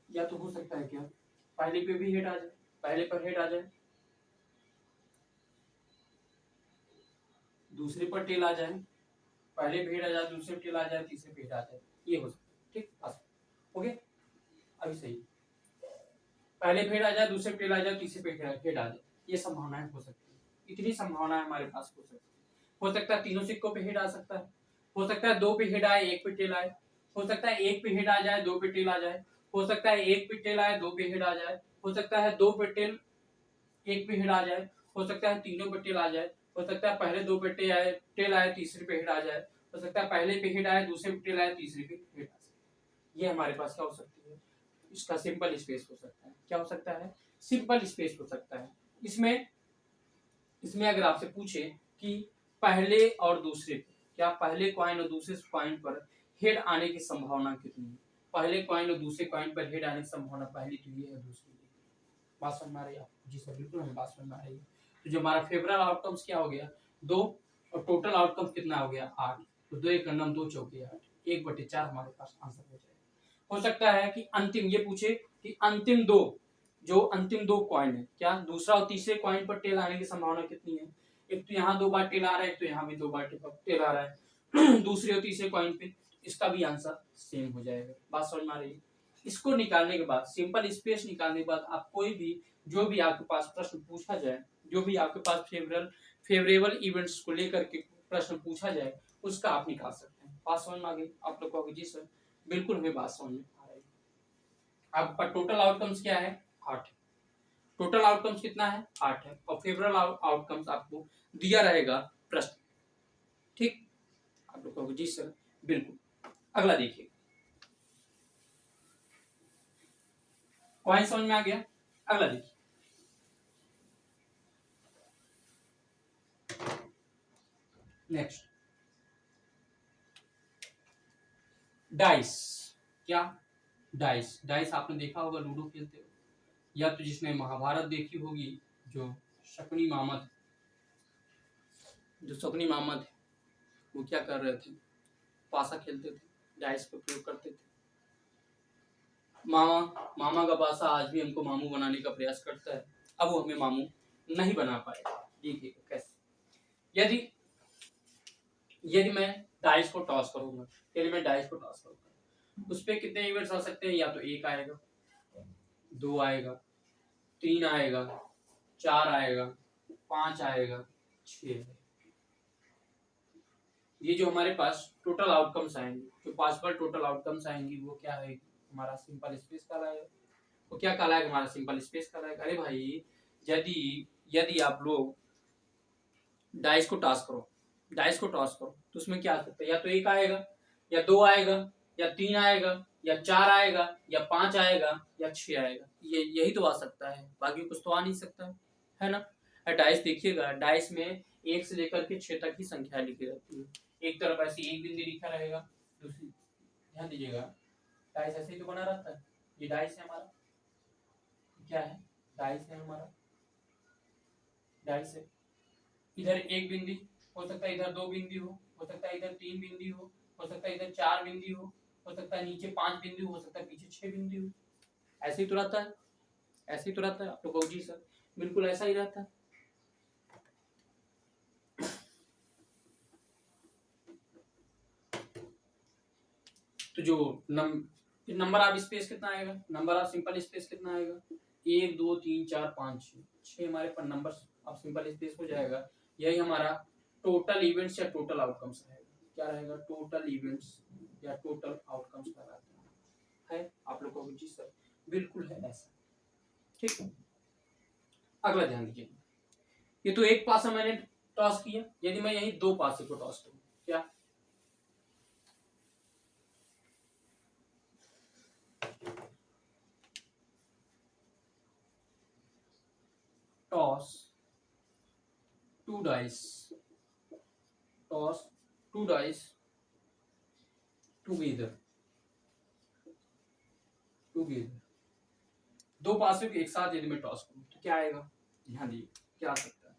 या तो हो सकता है क्या, पहले पे भी हेड आ जाए, पहले पर हेड आ जाए, दूसरे पर टेल आ जाए, पहले पे हेड आ जाए, दूसरे पे टेल आ जाए, तीसरे पे हेड आ जाए, ये हो सकता है, ठीक बस हो गया, अभी सही, पहले पे हेड आ जाए, दूसरे पे टेल आ जाए, तीसरे पे हेड आ जाए, ये संभावनाएं हो सकती है, इतनी संभावनाएं हमारे पास हो सकती है, हो सकता है तीनों सिक्कों पे हेड आ सकता है, हो सकता है 2 पे हेड आए 1 पे टेल आए, हो सकता है 1 पे हेड आ जाए 2 पे टेल आ जाए, हो सकता है 1 पे टेल आए 2 पे हेड आ जाए, हो सकता है 2 पे टेल 1 पे हेड आ जाए, हो सकता है तीनों पे टेल आ जाए, हो सकता है पहले 2 पे टेल आए तीसरे पे हेड आ जाए, हो सकता है पहले पे हेड आए दूसरे पे टेल आए तीसरे पे हेड आ जाए, ये हमारे पास क्या हो सकती है, इसका सिंपल स्पेस हो सकता है, क्या हो सकता है, सिंपल स्पेस हो सकता है, इसमें इसमें अगर आपसे पूछे कि पहले और दूसरे पे, क्या पहले कॉइन और दूसरे कॉइन पर हेड आने की संभावना कितनी है, पहले कॉइन और दूसरे कॉइन पर हेड आने की संभावना पहली तो ये है, दूसरी ये, बात समझ में आ रही है आपको, जी सर बिल्कुल हमें बात समझ में आ रही है, तो जो हमारा फेवरेबल आउटकम्स क्या हो गया 2, और टोटल आउटकम कितना हो गया 8, तो 2 एक नम 2 चौके 8, 1/4 हमारे पास आंसर हो जाएगा, हो सकता है कि अंतिम ये पूछे कि अंतिम 2, जो अंतिम 2 कॉइन है, क्या दूसरा और तीसरे कॉइन पर टेल आने की संभावना कितनी है, एक तो यहाँ 2 बार टेल आ रहा है, एक तो यहाँ भी 2 बार टेल आ रहा है दूसरे और तीसरे कॉइन पे, इसका भी आंसर सेम हो जाएगा, बात समझ में आ रही है, इसको निकालने के बाद सिंपल स्पेस निकालने के बाद आप कोई भी जो भी आपके पास प्रश्न पूछा जाए, जो भी आपके पास फेवरेबल इवेंट्स को लेकर के प्रश्न पूछा जाए उसका आप निकाल सकते हैं, बात समझ में आ गई आप लोग कहोगे जी सर बिल्कुल हमें बात समझ में आ रही है, आपका टोटल आउटकम्स क्या है 8, टोटल आउटकम्स कितना है 8 है, और फेवरेबल आउटकम्स आपको दिया रहेगा प्रश्न, ठीक, आप लोग कहोगे जी सर बिल्कुल, अगला देखिए, पॉइंट समझ में आ गया, अगला देखिए, नेक्स्ट डाइस, क्या डाइस, डाइस आपने देखा होगा लूडो खेलते हो, या तो जिसने महाभारत देखी होगी, जो शकुनी मामद, जो शकुनी मामद है वो क्या कर रहे थे, पासा खेलते थे, डाइस का प्रयोग करते थे, मामा मामा का पासा आज भी हमको मामू बनाने का प्रयास करता है, अब वो हमें मामू नहीं बना पाएगा, देखिए कैसे, यदि यदि मैं डाइस को टॉस करूंगा, यदि मैं डाइस को टॉस करूंगा उस पे कितने इवेंट्स आ सकते हैं, या तो 1 आएगा 2 आएगा 3 आएगा 4 आएगा 5 आएगा 6 आएगा, ये जो हमारे पास टोटल आउटकम्स आएंगे, जो पॉसिबल टोटल आउटकम्स आएंगी वो क्या है, हमारा सिंपल स्पेस कहलाएगा, वो क्या कहलाएगा हमारा सिंपल स्पेस कहलाएगा, अरे भाई यदि यदि आप लोग डाइस को टॉस करो, डाइस को टॉस करो तो उसमें क्या आ सकता है, या तो 1 आएगा या 2 आएगा या 3 आएगा या 4 आएगा या 5 आएगा या 6 आएगा, ये यही तो आ सकता है, बाकी कुछ तो आ नहीं सकता है ना, डाइस देखिएगा, डाइस में 1 से लेकर के 6 तक ही संख्या लिखी रहती है, एक तरफ ऐसे एक बिंदु लिखा रहेगा, दूसरी ध्यान दीजिएगा, डाइस ऐसे ही तो बना रहता है, ये डाइस है हमारा, क्या है डाइस है हमारा, डाइस है, इधर एक बिंदी, हो सकता है इधर 2 बिंदी हो सकता है इधर 3 बिंदी हो सकता है इधर 4 बिंदी हो सकता है नीचे 5 बिंदी हो सकता है पीछे 6 बिंदी हो। ऐसे ही तो रहता है, ऐसे ही तो रहता है। आप लोग कहो जी सर, बिल्कुल ऐसा ही रहता है। तो जो नंबर ऑफ स्पेस कितना आएगा, नंबर ऑफ सिंपल स्पेस कितना आएगा, 1 2 3 4 5 6 हमारे पर नंबर ऑफ सिंपल स्पेस हो जाएगा। यही हमारा टोटल इवेंट्स या टोटल आउटकम्स रहेगा। क्या रहेगा, टोटल इवेंट्स या टोटल आउटकम्स कहलाता है। आप लोग को जी सर बिल्कुल है ऐसा, ठीक। अगला ध्यान दीजिए, ये तो एक पासा मैंने टॉस किया, यदि मैं यही 2 पासे को टॉस करूं, क्या toss 2 dice, toss 2 dice together, दो पासे को एक साथ यदि मैं टॉस करूं तो क्या आएगा, ध्यान दीजिए क्या आ सकता है।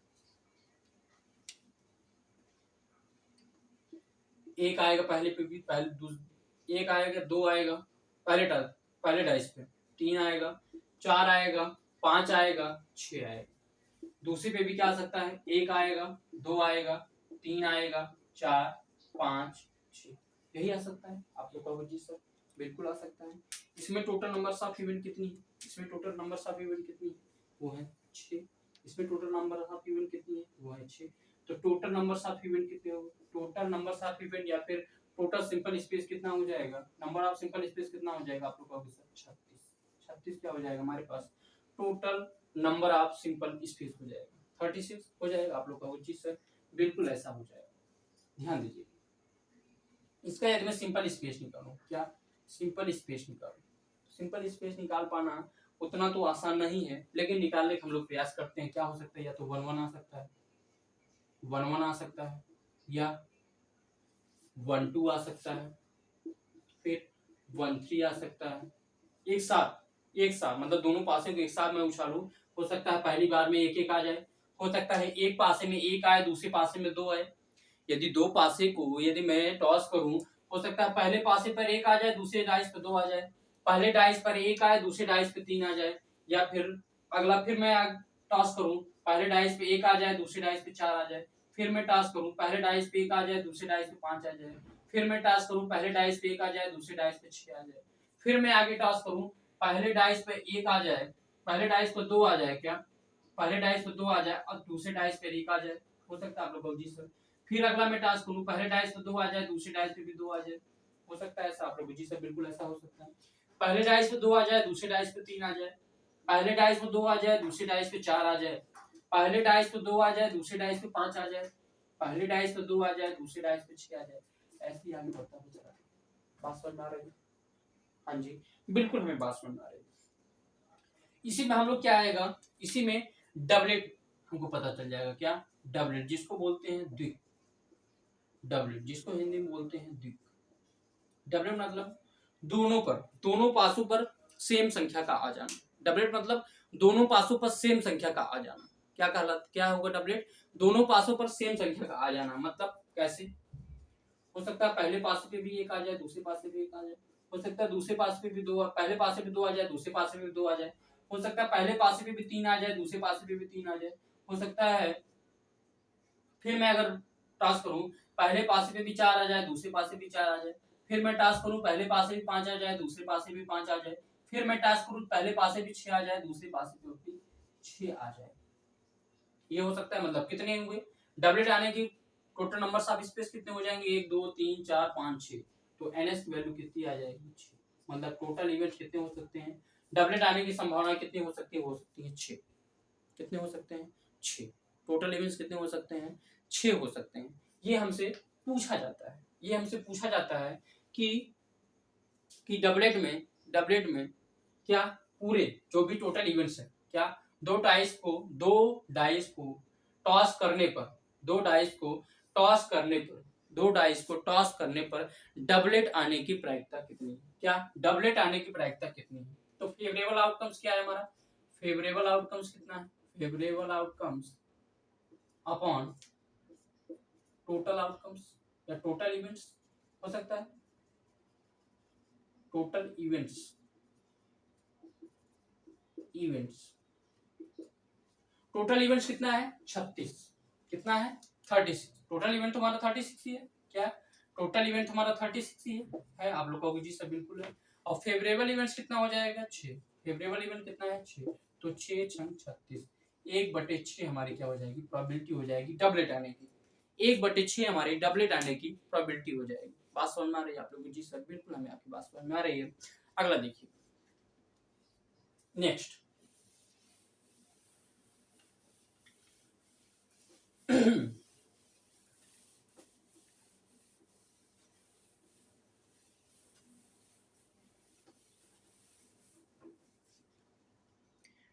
एक आएगा पहले पे भी, एक आएगा, 2 आएगा पहले डाइस पे, 3 आएगा, 4 आएगा, 5 आएगा, 6 आएगा। दूसरी पे भी क्या आ सकता है, 1 आएगा, 2 आएगा, 3 आएगा, 4 5 6, यही आ सकता है। आप लोग कहोगे जी सर बिल्कुल आ सकता है। इसमें टोटल नंबर्स ऑफ इवेंट कितनी है, इसमें टोटल नंबर्स ऑफ इवेंट कितनी है, वो है 6। इसमें टोटल नंबर ऑफ इवेंट कितनी है, वो है 6। तो टोटल नंबर्स ऑफ इवेंट कितने होंगे, टोटल नंबर्स ऑफ इवेंट या फिर टोटल सिंपल स्पेस कितना हो जाएगा, नंबर ऑफ सिंपल स्पेस कितना हो जाएगा, आप लोग कहोगे सर 36। 36 क्या हो जाएगा हमारे पास, total number of sample space हो जाएगा 36 हो जाएगा। आप लोग कहोगे जी सर बिल्कुल ऐसा हो जाएगा। ध्यान दीजिए, इसका यदि मैं सिंपल स्पेस निकालूं, क्या सिंपल स्पेस निकालूं, सिंपल स्पेस निकाल पाना उतना तो आसान नहीं है, लेकिन निकालने का हम लोग प्रयास करते हैं। क्या हो सकता है, या तो 1 1 आ सकता है, 1 1 आ सकता है, या 1 2 आ सकता है, फिर 1 3 आ सकता है। एक साथ मतलब दोनों पासे को एक साथ मैं उछालूं, हो सकता है पहली बार में 1 1 आ जाए, हो सकता है एक पासे में 1 आए, दूसरे पासे में 2 आए। यदि 2 पासे को यदि मैं टॉस करूं, हो सकता है पहले पासे पर 1 आ जाए, दूसरे डाइस पर 2 आ जाए, पहले डाइस पर 1 आए, दूसरे डाइस पे 3 आ जाए, या फिर अगला फिर मैं टॉस करूं, पहले डाइस पे 1 आ जाए, दूसरे डाइस पे 4 आ जाए, फिर मैं टॉस करूं, पहले डाइस पे 1 आ जाए, दूसरे डाइस पे 5 आ जाए, फिर मैं टॉस करूं, पहले डाइस पे 1 आ जाए, दूसरे डाइस पे 6 आ जाए, फिर मैं आगे टॉस करूं, पहले डाइस पे 1 आ जाए, पहले डाइस पे 2 आ जाए, क्या पहले डाइस पे 2 आ जाए और दूसरे डाइस पे 1 आ जाए, हो सकता है आप लोग जी सर। फिर अगला मैं टास्क करूं, पहले डाइस पे 2 आ जाए, दूसरे डाइस पे भी 2 आ जाए, हो सकता है ऐसा। आप लोग जी सर बिल्कुल ऐसा हो सकता है। पहले डाइस पे 2 आ जाए, दूसरे डाइस पे 3 आ जाए, पहले डाइस पे 2 आ जाए, दूसरे डाइस पे 4 आ जाए, पहले डाइस पे 2 आ जाए, दूसरे डाइस पे 5 आ जाए, पहले डाइस पे 2 आ जाए, दूसरे डाइस पे 6 आ जाए, ऐसे ही आगे बढ़ता हुआ चला। बात समझ में आ रही है, हाँ जी बिल्कुल हमें बात समझ में आ रही है। इसी में हम लोग क्या आएगा, इसी में डबलेट हमको पता चल जाएगा, क्या डबलेट जिसको बोलते हैं द्विक, डबलेट जिसको हिंदी में बोलते हैं द्विक। डबलेट मतलब दोनों पासों पर सेम संख्या का आ जाना, डबलेट मतलब दोनों पासों पर सेम संख्या का आ जाना। क्या होगा डबलेट, दोनों पासों पर सेम संख्या का आ जाना, मतलब कैसे, हो सकता है पहले पासे पे भी 1 आ जाए, दूसरे पासे पे 1 आ जाए, हो सकता है दूसरे पासे पे भी 2, पहले पासे पे 2 आ जाए, दूसरे पासे पे भी 2 आ जाए, हो सकता है पहले पासे पे भी 3 आ जाए, दूसरे पासे पे भी 3 आ जाए, हो सकता है फिर मैं अगर टास्क करूं, पहले पासे पे भी 4 आ जाए, दूसरे पासे भी 4 आ जाए, फिर मैं टास्क करूं, पहले पासे भी 5 आ जाए, दूसरे पासे भी 5 आ जाए, फिर मैं टास्क करूं, पहले पासे भी 6 आ जाए, दूसरे पासे पे भी 6 आ जाए, ये हो सकता है। मतलब कितने हुए डबलेट आने की टोटल नंबर्स ऑफ स्पेस कितने हो जाएंगे, 1 2 3 4 5 6, तो एनएस की वैल्यू कितनी आ जाएगी 6। मतलब टोटल इवेंट कितने हो सकते हैं, डबलेट आने की संभावना कितनी हो सकती है 6। कितने हो सकते हैं 6, टोटल इवेंट्स कितने हो सकते हैं 6 हो सकते हैं। ये हमसे पूछा जाता है कि डबलेट में क्या पूरे जो भी टोटल इवेंट्स है, क्या दो डाइस को टॉस करने पर डबलेट आने की प्रायिकता कितनी है, क्या डबलेट आने की प्रायिकता कितनी है। तो फेवरेबल आउटकम्स क्या है हमारा, फेवरेबल आउटकम्स कितना है, favourable outcomes upon total outcomes या टोटल इवेंट्स हो सकता है, टोटल इवेंट्स, टोटल इवेंट्स कितना है 36, कितना है 36, टोटल इवेंट हमारा 36 ही है, क्या टोटल इवेंट हमारा 36 ही है, आप लोग कहोगे जी सर बिल्कुल है। और फेवरेबल इवेंट्स कितना हो जाएगा 6, फेवरेबल इवेंट कितना है 6, तो 6 छंग 36, 1/6 हमारी क्या हो जाएगी प्रोबेबिलिटी हो जाएगी डबलेट आने की, 1/6 हमारी डबलेट आने की प्रोबेबिलिटी हो जाएगी। बात समझ में आ रही है आप लोगों को जी सर बिल्कुल हमें आपकी बात समझ में आ रही है। अगला देखिए नेक्स्ट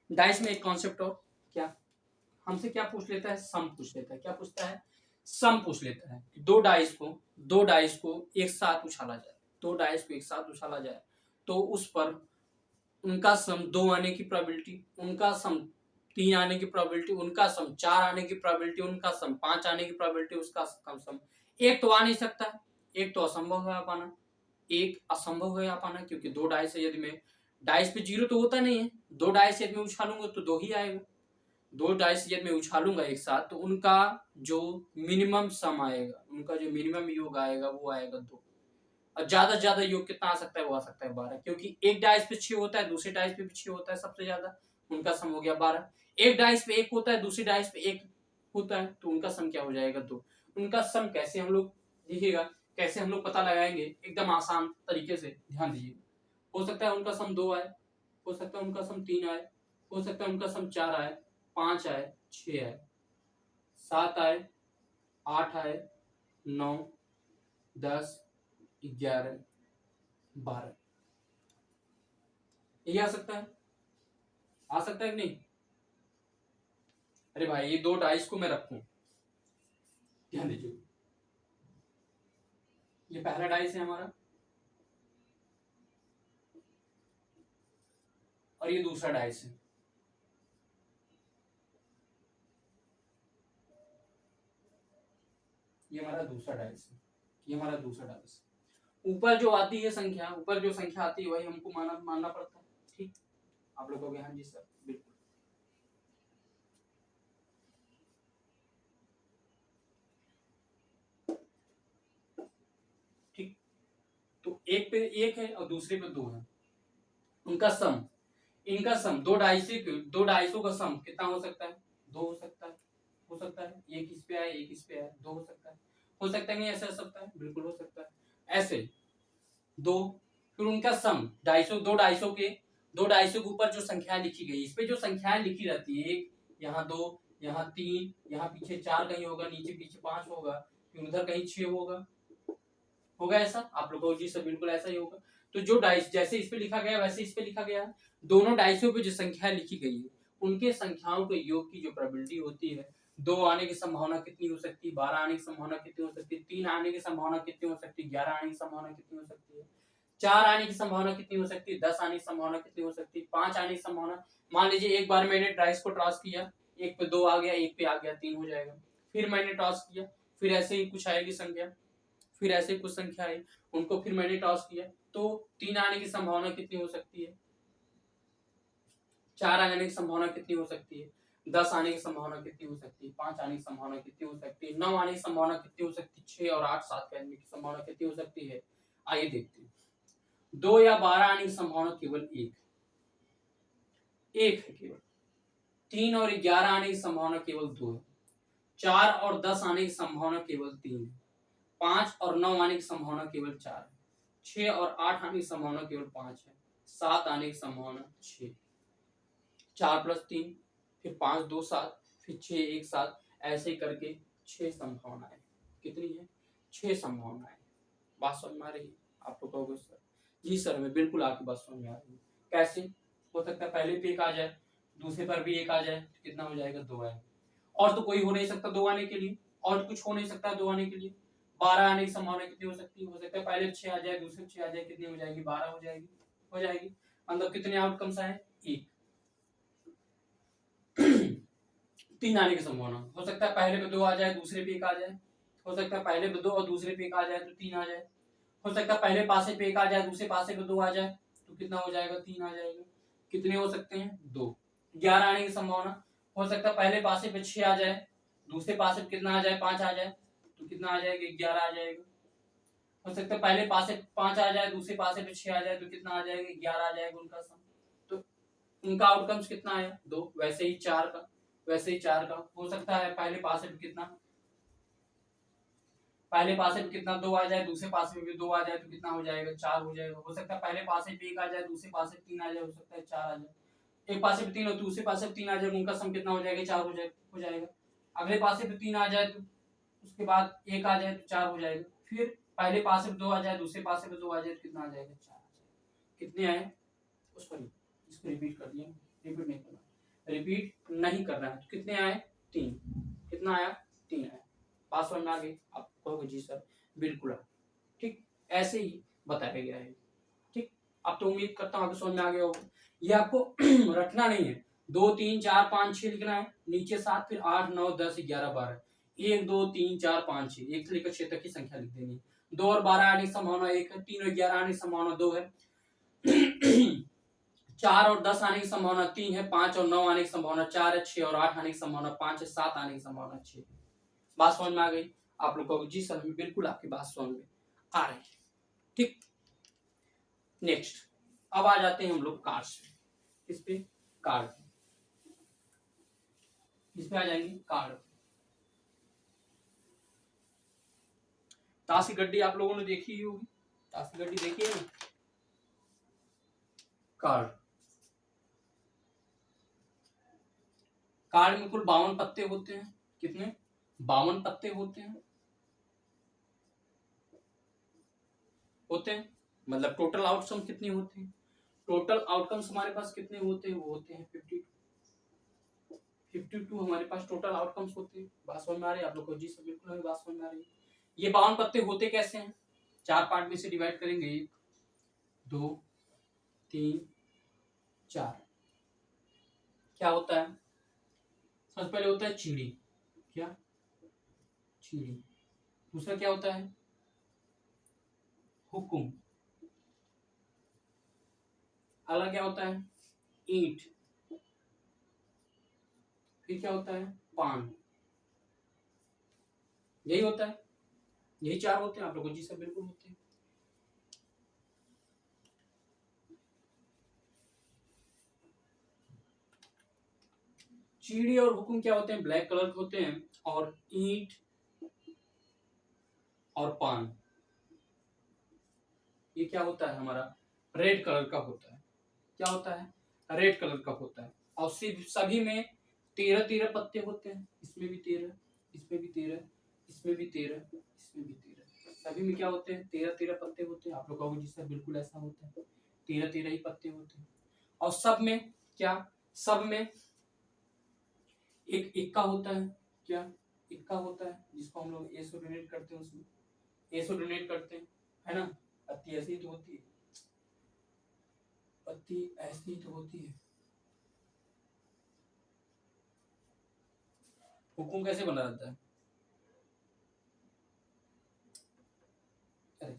डाइस में एक कॉन्सेप्ट और क्या हमसे क्या पूछ लेता है, सम पूछ लेता है, क्या पूछता है सम पूछ लेता है। दो डाइस को एक साथ उछाला जाए, दो डाइस को एक साथ उछाला जाए तो उस पर उनका सम 2 आने की प्रोबेबिलिटी, उनका सम 3 आने की प्रोबेबिलिटी, उनका सम 4 आने की प्रोबेबिलिटी, उनका सम 5 आने की प्रोबेबिलिटी, उसका कम सम एक तो आ नहीं सकता, एक तो असंभव है आ पाना, एक असंभव है आ पाना, क्योंकि दो डाइस है, यदि मैं डाइस पे 0 तो होता नहीं है, दो डाइस यदि मैं उछालूंगा तो 2 ही आएगा, दो डाइस यदि मैं उछालूंगा एक साथ तो उनका जो मिनिमम सम आएगा, उनका जो मिनिमम योग आएगा वो आएगा 2, और ज्यादा से ज्यादा योग कितना आ सकता है वो आ सकता है 12, क्योंकि एक डाइस पे 6 होता है, दूसरे डाइस पे भी 6 होता है सबसे ज्यादा, उनका सम हो गया 12, एक डाइस पे 1 होता है, दूसरी डाइस पे 1 होता है, तो उनका सम क्या हो जाएगा 2। उनका सम कैसे हम लोग देखिएगा, कैसे हम लोग पता लगाएंगे, एकदम आसान तरीके से ध्यान दीजिए। हो सकता है उनका सम 2 आए, हो सकता है उनका सम 3 आए, हो सकता है उनका सम 4 आए, 5 आए, 6 आए, 7 आए, 8 आए, 9, 10, 11, 12, ये आ सकता है, आ सकता है कि नहीं। अरे भाई ये दो डाइस को मैं रखूं, ध्यान दीजिए, ये पहला डाइस है हमारा और ये दूसरा डाइस है, ये हमारा दूसरा डाइस है, ये हमारा दूसरा डाइस। ऊपर जो आती है संख्या, ऊपर जो संख्या आती है वही हमको मानना पड़ता है, ठीक। आप लोग हाँ जी सर बिल्कुल ठीक। तो एक पे 1 है और दूसरे पे 2 है, उनका सम, इनका सम दो डाइसों का सम कितना हो सकता है 2 हो सकता है, हो सकता है एक इस पे आए एक इस पे आए 2 हो सकता है, हो सकता है नहीं ऐसा हो सकता है बिल्कुल हो सकता है ऐसे 2, फिर उनका सम दो डाइसों के ऊपर जो संख्याएं लिखी गई, इस पे जो संख्याएं लिखी रहती है, एक यहाँ 2 यहाँ 3 यहाँ पीछे 4 कहीं होगा, नीचे पीछे 5 होगा, फिर उधर कहीं 6 होगा ऐसा, आप लोगों को जी सब बिल्कुल ऐसा ही होगा। तो जो डाइस जैसे इस पे लिखा गया वैसे इस पे लिखा गया, दोनों डाइसों पे जो संख्या लिखी गई है उनके संख्याओं के योग की जो प्रोबेबिलिटी होती है, 2 आने की संभावना कितनी हो सकती है, 12 आने की संभावना कितनी हो सकती है, 3 आने की संभावना कितनी हो सकती है, 11 आने की संभावना कितनी हो सकती है, 4 आने की संभावना कितनी हो सकती है, 10 आने की संभावना कितनी हो सकती है, 5 आने की संभावना, मान लीजिए एक बार मैंने डाइस को टॉस किया, एक पे 2 आ गया, एक पे आ गया 3 हो जाएगा, फिर मैंने टॉस किया, फिर ऐसे ही कुछ आएगी संख्या, फिर ऐसे कुछ संख्या आई, उनको फिर मैंने टॉस किया, तो 3 आने की संभावना कितनी हो सकती है, 4 आने की संभावना कितनी हो सकती है, 10 आने की संभावना कितनी हो सकती है, 5 आने की संभावना कितनी हो सकती है, 9 आने की संभावना कितनी हो सकती है, 6 और 8 7 आने की संभावना कितनी हो सकती है। आइए देखते हैं, 2 या 12 आने की संभावना केवल एक है केवल, 3 और 11 आने की संभावना केवल 2 है, 4 और 10 आने की संभावना केवल 3 है, 5 और 9 आने की संभावना केवल 4 है, 6 और 8 आने की संभावना केवल 5 है, 7 आने की संभावना 6, 4 + 3 फिर 5 2 7 फिर 6 1 7, ऐसे करके 6 संभावनाएं, कितनी है 6 संभावनाएं। बात समझ में आ रही है। आप लोग कहोगे सर जी सर हमें बिल्कुल आपकी बात समझ में आ रही है। कैसे हो सकता है पहले पे 1 आ जाए, दूसरे पर भी 1 आ जाए, तो कितना हो जाएगा 2 आएगा, और तो कोई हो नहीं सकता 2 आने के लिए, और कुछ हो नहीं सकता 2 आने के लिए। 12 आने की संभावना कितनी हो सकती है, हो सकता है पहले 6 आ जाए, दूसरे 6 आ जाए, कितनी हो जाएगी 12 हो जाएगी। मतलब कितने आउटकम्स आए 1। 3 आने की संभावना, हो सकता है पहले पे 2 आ जाए, दूसरे पे 1 आ जाए, हो सकता है पहले पे 2 और दूसरे पे 1 आ जाए तो 3 आ जाए। हो सकता है पहले पासे पे 1 आ जाए, दूसरे पासे पे 2 आ जाए तो कितना हो जाएगा, 3 आ जाएगा। कितने हो सकते हैं, 2। 11 आने की संभावना। हो सकता है पहले पासे पे 6 आ जाए, दूसरे पासे पे कितना आ जाए, 5 आ जाए तो कितना आ जाएगा, 11 आ जाएगा। हो सकता है पहले पासे 5 आ जाए, दूसरे पासे पे 6 आ जाए तो कितना आ जाएगा, 11 आ जाएगा उनका सम। तो उनका आउटकम्स कितना आया, 2। वैसे ही 4 का, वैसे ही 4 का हो सकता है पहले पासे पे कितना, पहले पासे पे कितना 2 आ जाए, दूसरे पासे पे भी 2 आ जाए तो कितना हो जाएगा, 4 हो जाएगा। हो सकता है पहले पासे पे 1 आ जाए, दूसरे पासे पे 3 आ जाए, हो सकता है 4 आ जाए। एक पासे पे 3 और दूसरे पासे पे 3 आ जाए, उनका सम कितना हो जाएगा, 4 हो जाएगा। अगले पासे पे 3 आ जाए तो उसके बाद 1 आ जाए तो 4 हो जाएगा। फिर पहले पासे पे 2 आ जाए, दूसरे पासे पे 2 आ जाए तो कितना आ जाएगा, 4 आ जाएगा। कितने आए, उसको इसको रिपीट कर दिया, रिपीट नहीं करना, रिपीट नहीं करना है। तो कितने आए, 3। कितना आया, 3 आया। बात समझ में आ गई, आप कहोगे जी सर बिल्कुल। ठीक, ऐसे ही बताया गया है। ठीक, अब तो उम्मीद करता हूँ आपको समझ में आ गया होगा। ये आपको रखना नहीं है, 2 3 4 5 6 लिखना है, नीचे 7, फिर 8 9 10 11 12, 1 2 3 4 5 6, 1 से लेकर 6 तक की संख्या लिख देनी है। 2 और 12 आने की संभावना 1 है, 3 और 11 आने की संभावना 2 है, 4 और 10 आने की संभावना 3 है, 5 और 9 आने की संभावना 4 है, 6 और 8 आने की संभावना 5 है, 7 आने की संभावना 6 है। बात समझ में आ गई आप लोग को, जी सर बिल्कुल आपकी बात समझ में आ रही है। ठीक, नेक्स्ट अब आ जाते हैं हम लोग कार्ड्स पे। किस पे, कार्ड। इस पे आ जाएंगे कार्ड। ताश की गड्डी आप लोगों ने देखी ही होगी, ताश की गड्डी देखी है ना। कार्ड, कार्ड में कुल 52 पत्ते होते हैं। कितने, 52 पत्ते होते हैं, मतलब टोटल आउटकम कितने होते हैं, टोटल आउटकम्स हमारे पास कितने होते हैं, वो होते हैं 52 हमारे पास टोटल आउटकम्स होते हैं। बात समझ में आ रही है आप लोग को, जी सब बिल्कुल हमें बात समझ में आ रही है। ये 52 पत्ते होते कैसे हैं, 4 पार्ट में से डिवाइड करेंगे, 1 2 3 4। क्या होता है, सबसे पहले होता है चिड़ी, क्या, चिड़ी। दूसरा क्या होता है, हुकुम। अगला क्या होता है, ईंट। फिर क्या होता है, पान। यही होता है, यही 4 होते हैं आप लोगों, जी सब बिल्कुल होते हैं। चीड़ी और हुकुम क्या होते हैं, ब्लैक कलर के होते हैं, और ईंट और पान ये क्या होता है हमारा, रेड कलर का होता है। क्या होता है, रेड कलर का होता है। और सिर्फ सभी में 13 पत्ते होते हैं, इसमें भी 13, इसमें भी 13, इसमें भी 13, इसमें भी 13, सभी में क्या होते हैं, 13 पत्ते होते हैं। आप लोग कहोगे जिससे बिल्कुल ऐसा होता है, 13 ही पत्ते होते हैं। और सब में क्या, सब में एक इक्का होता है, क्या, इक्का होता है, जिसको हम लोग एसो डोनेट करते हैं, उसमें एसो डोनेट करते हैं, है ना। पत्ती ऐसी तो होती है, पत्ती ऐसी तो होती है। हुकुम कैसे बना रहता है, अरे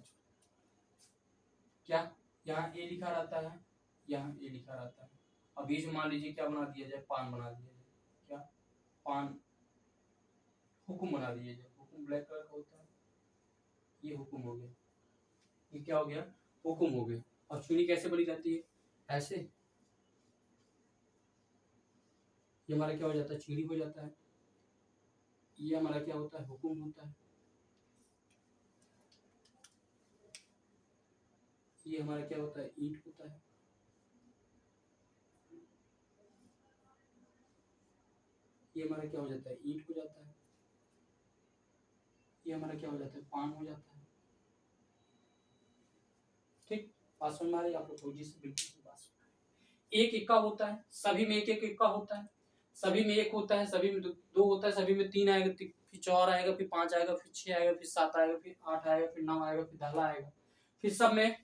क्या, यहाँ ए लिखा रहता है, यहाँ ए लिखा रहता है, अब बीच में मान लीजिए क्या बना दिया जाए, पान बना दिया जाए, क्या, पान, हुकुम बना दिया जाए। हुकुम ब्लैक कलर का होता है, ये हुकुम हो गया, ये क्या हो गया, हुकुम हो गया। और चुनी कैसे बनी जाती है, ऐसे, ये हमारा क्या हो जाता है, चीड़ी हो जाता है। ये हमारा क्या होता है, हुकुम होता है। ये हमारा क्या होता है, ईंट होता है। ये हमारा क्या हो जाता है, ईंट हो जाता है। ये हमारा क्या हो जाता है, पान हो जाता है। ठीक, बात समझ में आ रही है आप लोग को, जी से बिल्कुल बात समझ में आ रही है। एक इक्का होता है, सभी में एक एक इक्का होता है, सभी में 1 होता है, सभी में 2 होता है, सभी में 3 आएगा, फिर 4 आएगा, फिर 5 आएगा, फिर 6 आएगा, फिर 7 आएगा, फिर 8 आएगा, फिर 9 आएगा, फिर 10 आएगा। फिर सब में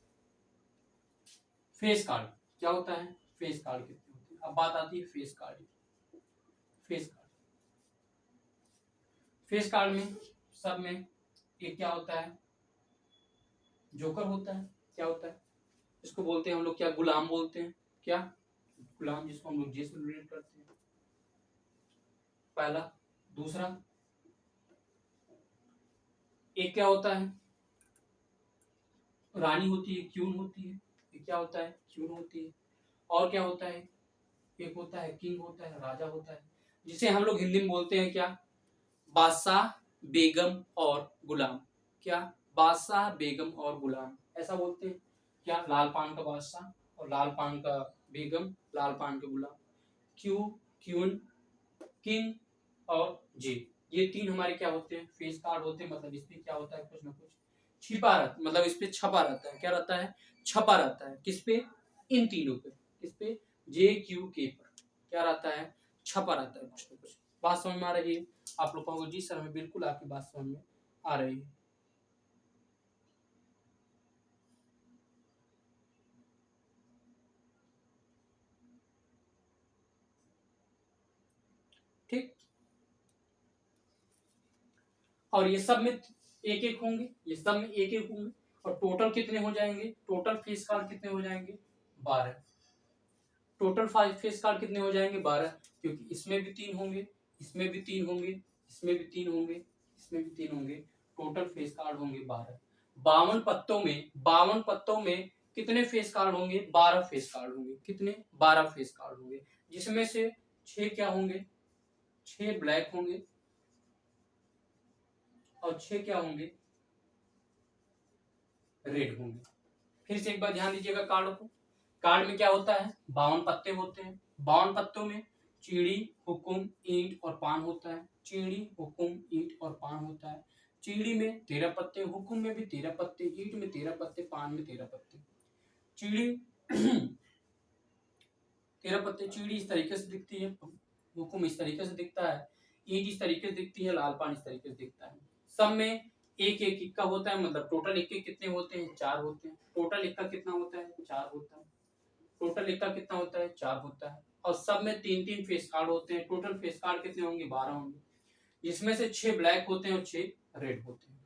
फेस कार्ड, क्या होता है, फेस कार्ड कितने होते हैं। अब बात आती है face card, face card, face card में सब में ये क्या होता है, जोकर होता है। क्या होता है, इसको बोलते हैं हम लोग क्या, गुलाम बोलते हैं। क्या, गुलाम, जिसको हम लोग जे से रिलेट करते हैं, पहला। दूसरा, एक क्या होता है, रानी होती है, क्यून होती है। ये क्या होता है, क्यून होती है। और क्या होता है, एक होता है किंग होता है, राजा होता है, जिसे हम लोग हिंदी में बोलते हैं क्या, बादशाह, बेगम और गुलाम। क्या, बादशाह, बेगम और गुलाम, ऐसा बोलते हैं। क्या, लाल पान का बादशाह और लाल पान का बेगम, लाल पान का गुलाम। क्यू, क्यून, किंग और जे, ये तीन हमारे क्या होते हैं, फेस कार्ड होते हैं। मतलब इसमें क्या होता है, कुछ ना कुछ छिपा रहता, मतलब इस पे छपा रहता है। क्या रहता है, छपा रहता है। किस पे, इन तीनों पे। किस पे, जे क्यू के पर क्या रहता है, छपा रहता है कुछ ना कुछ। बात समझ में आ रही है? आप लोग कहोगे जी सर हमें बिल्कुल आपकी बात समझ में आ रही है। ठीक, और ये सब में एक एक होंगे, ये सब में एक एक होंगे, और टोटल कितने हो जाएंगे, टोटल फेस कार्ड कितने हो जाएंगे, 12। टोटल फेस कार्ड कितने हो जाएंगे, 12, क्योंकि इसमें भी 3 होंगे, इसमें भी 3 होंगे, इसमें भी 3 होंगे, इसमें भी 3 होंगे। टोटल फेस कार्ड होंगे 12। 52 पत्तों में, 52 पत्तों में कितने फेस कार्ड होंगे, 12 फेस कार्ड होंगे। कितने, 12 फेस कार्ड होंगे, जिसमें से 6 क्या होंगे, 6 ब्लैक होंगे और 6 क्या होंगे, रेड होंगे। फिर से एक बार ध्यान दीजिएगा कार्ड को। कार्ड में क्या होता है, 52 पत्ते होते हैं। 52 पत्तों में चीड़ी, हुकुम, ईंट और पान होता है। चीड़ी, हुकुम, ईंट और पान होता है। चीड़ी में 13 पत्ते, हुकुम में भी 13 पत्ते, ईंट में 13 पत्ते, पान में 13 पत्ते। चीड़ी 13 पत्ते, चीड़ी इस तरीके से दिखती है, हुकुम इस तरीके से दिखता है, ईंट इस तरीके से दिखती है, लाल पान इस तरीके से दिखता है। सब में एक एक इक्का होता है, मतलब टोटल इक्के कितने होते हैं, 4 होते हैं। टोटल इक्का कितना होता है, 4 होता है। टोटल इक्का कितना होता है, 4 होता है। और सब में 3-3 फेस कार्ड होते हैं। टोटल फेस कार्ड कितने होंगे, 12 होंगे, जिसमें से 6 ब्लैक होते हैं और 6 रेड होते हैं,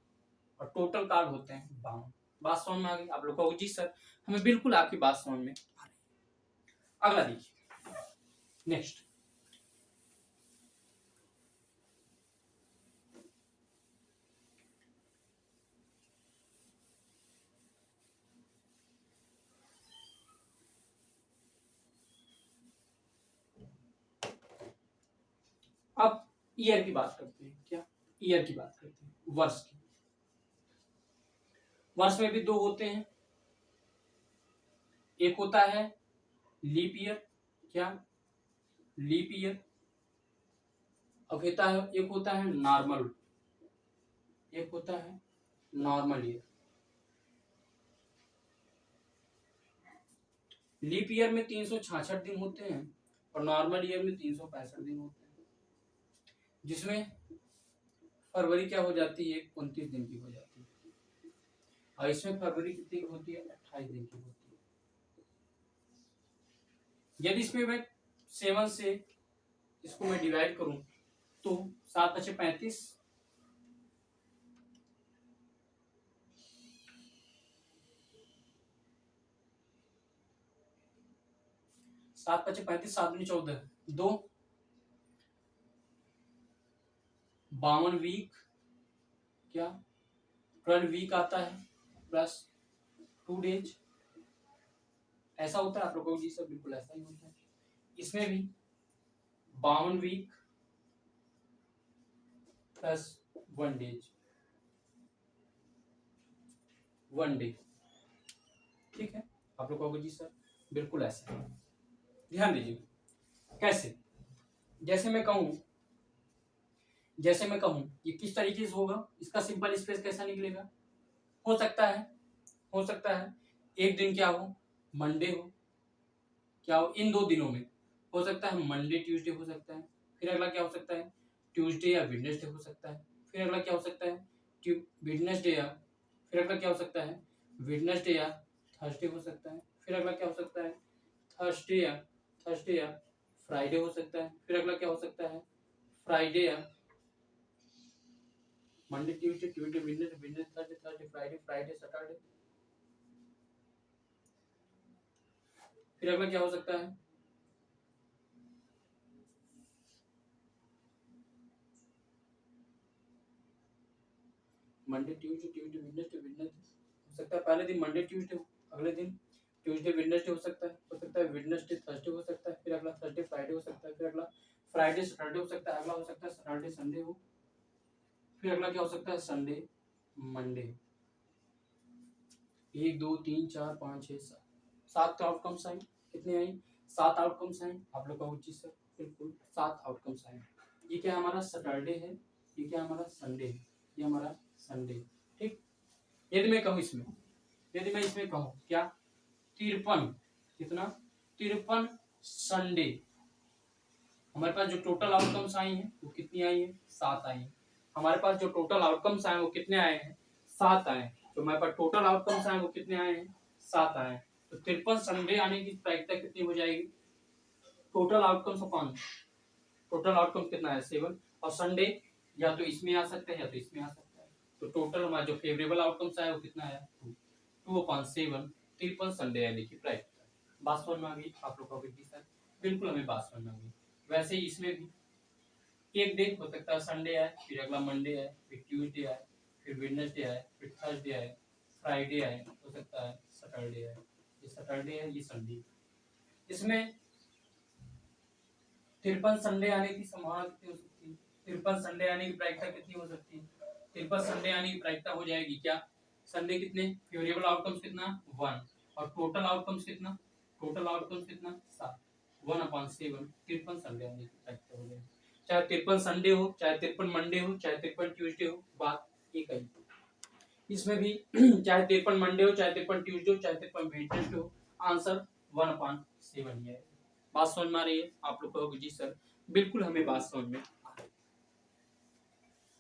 और टोटल कार्ड होते हैं 52। बात समझ में आ गई? आप लोग कहोगे जी सर हमें बिल्कुल आपकी बात समझ में आ रही है। अगला देखिए, नेक्स्ट। अब ईयर की बात करते हैं। क्या, ईयर की बात करते हैं, वर्ष की। वर्ष में भी 2 होते हैं, एक होता है लीप ईयर। क्या, लीप ईयर। अब होता है, एक होता है नॉर्मल, एक होता है नॉर्मल ईयर। लीप ईयर में 366 दिन होते हैं और नॉर्मल ईयर में 365 दिन होते हैं, जिसमें फरवरी क्या हो जाती है, 29 दिन की हो जाती है, और इसमें फरवरी कितनी की होती है, 28 दिन की होती है। यदि इसमें मैं 7 से इसको मैं डिवाइड करूं तो 7 × 35, 7 × 35, 7 × 14, 2, 52 वीक। क्या, 12 वीक आता है, प्लस 2 डेज। ऐसा होता है, आप लोगों को जी सब बिल्कुल ऐसा ही होता है। इसमें भी 52 वीक प्लस 1 डेज, 1 डे। ठीक है, आप लोग कहोगे जी सर बिल्कुल ऐसा है। ध्यान दीजिए कैसे, जैसे मैं कहूं, जैसे मैं कहूं ये किस तरीके से होगा, इसका सिंपल स्पेस कैसा निकलेगा। हो सकता है, हो सकता है एक दिन क्या हो, मंडे हो। क्या हो, इन 2 दिनों में हो सकता है मंडे ट्यूसडे हो सकता है। फिर अगला क्या हो सकता है, ट्यूसडे या वेडनेसडे हो सकता है। फिर अगला क्या हो सकता है, वेडनेसडे या, फिर अगला क्या हो सकता है, वेडनेसडे या थर्सडे हो सकता है। फिर अगला क्या हो सकता है, थर्सडे या फ्राइडे हो सकता है। फिर अगला क्या हो सकता है, फ्राइडे या Monday Tuesday, Tuesday Wednesday, Wednesday Thursday, Thursday Friday, Friday Saturday. फिर अगला क्या हो सकता है? Monday Tuesday, Tuesday Wednesday, Wednesday हो सकता है पहले दिन मंडे ट्यूसडे हो, अगले दिन ट्यूसडे वेडनेसडे हो सकता है वेडनेसडे थर्सडे हो सकता है, फिर अगला थर्सडे फ्राइडे हो सकता है, फिर अगला फ्राइडे सैटरडे हो सकता है, अगला हो सकता है सैटरडे संडे हो, फिर अगला क्या हो सकता है संडे मंडे। 1 2 3 4 5 6 7 7 आउटकम्स आए। कितने आई? 7 आउटकम्स आए। आप लोग का जी सर बिल्कुल 7 आउटकम्स आए। ये क्या हमारा सैटरडे है, ये क्या हमारा संडे है, ये हमारा संडे। ठीक, यदि मैं कहूँ इसमें, यदि मैं इसमें कहूँ क्या 53, कितना 53 संडे, हमारे पास जो टोटल आउटकम्स आई हैं वो कितनी आई है? 7 आई हैं। हमारे पास जो टोटल आउटकम्स आए वो कितने आए हैं? 7 आए। तो हमारे पास टोटल आउटकम्स आए वो कितने आए हैं? 7 आए। तो 53 संडे आने की प्रायिकता कितनी हो जाएगी? Total outcomes upon total outcome कितना है? 7। और संडे या तो इसमें आ सकता है या तो इसमें आ सकता है। तो टोटल हमारा जो फेवरेबल आउटकम्स आया वो कितना आया? 2/7। 53 संडे आने की प्रायिकता। बात समझ में आ गई आप लोग को? सर बिल्कुल हमें बात समझ में आ गई। वैसे ही इसमें भी एक डे हो सकता है संडे आए, फिर अगला मंडे आए, फिर ट्यूसडे आए, फिर वेडनेसडे आए, फिर थर्सडे आए, फ्राइडे आए, हो सकता है सैटरडे आए। ये सैटरडे है, ये संडे। इसमें 53 संडे आने की संभावना कितनी हो सकती है? 53 संडे आने की प्रायिकता कितनी हो सकती है? 53 संडे आने की प्रायिकता हो जाएगी क्या? संडे कितने फेवरेबल आउटकम्स कितना? 1। और टोटल आउटकम्स कितना? टोटल आउटकम्स कितना? 7। 1/7 53 संडे आने की प्रायिकता हो जाएगी। चाहे 53 संडे हो, चाहे 53 मंडे हो, चाहे 53 ट्यूसडे हो, बात एक ही। इसमें भी चाहे 53 मंडे हो, चाहे 53 ट्यूसडे हो, चाहे 53 वेडनेसडे हो, आंसर 1/7 ही है। बात समझ में आ रही है आप लोग कहोगे जी सर बिल्कुल हमें बात समझ में आ रही है।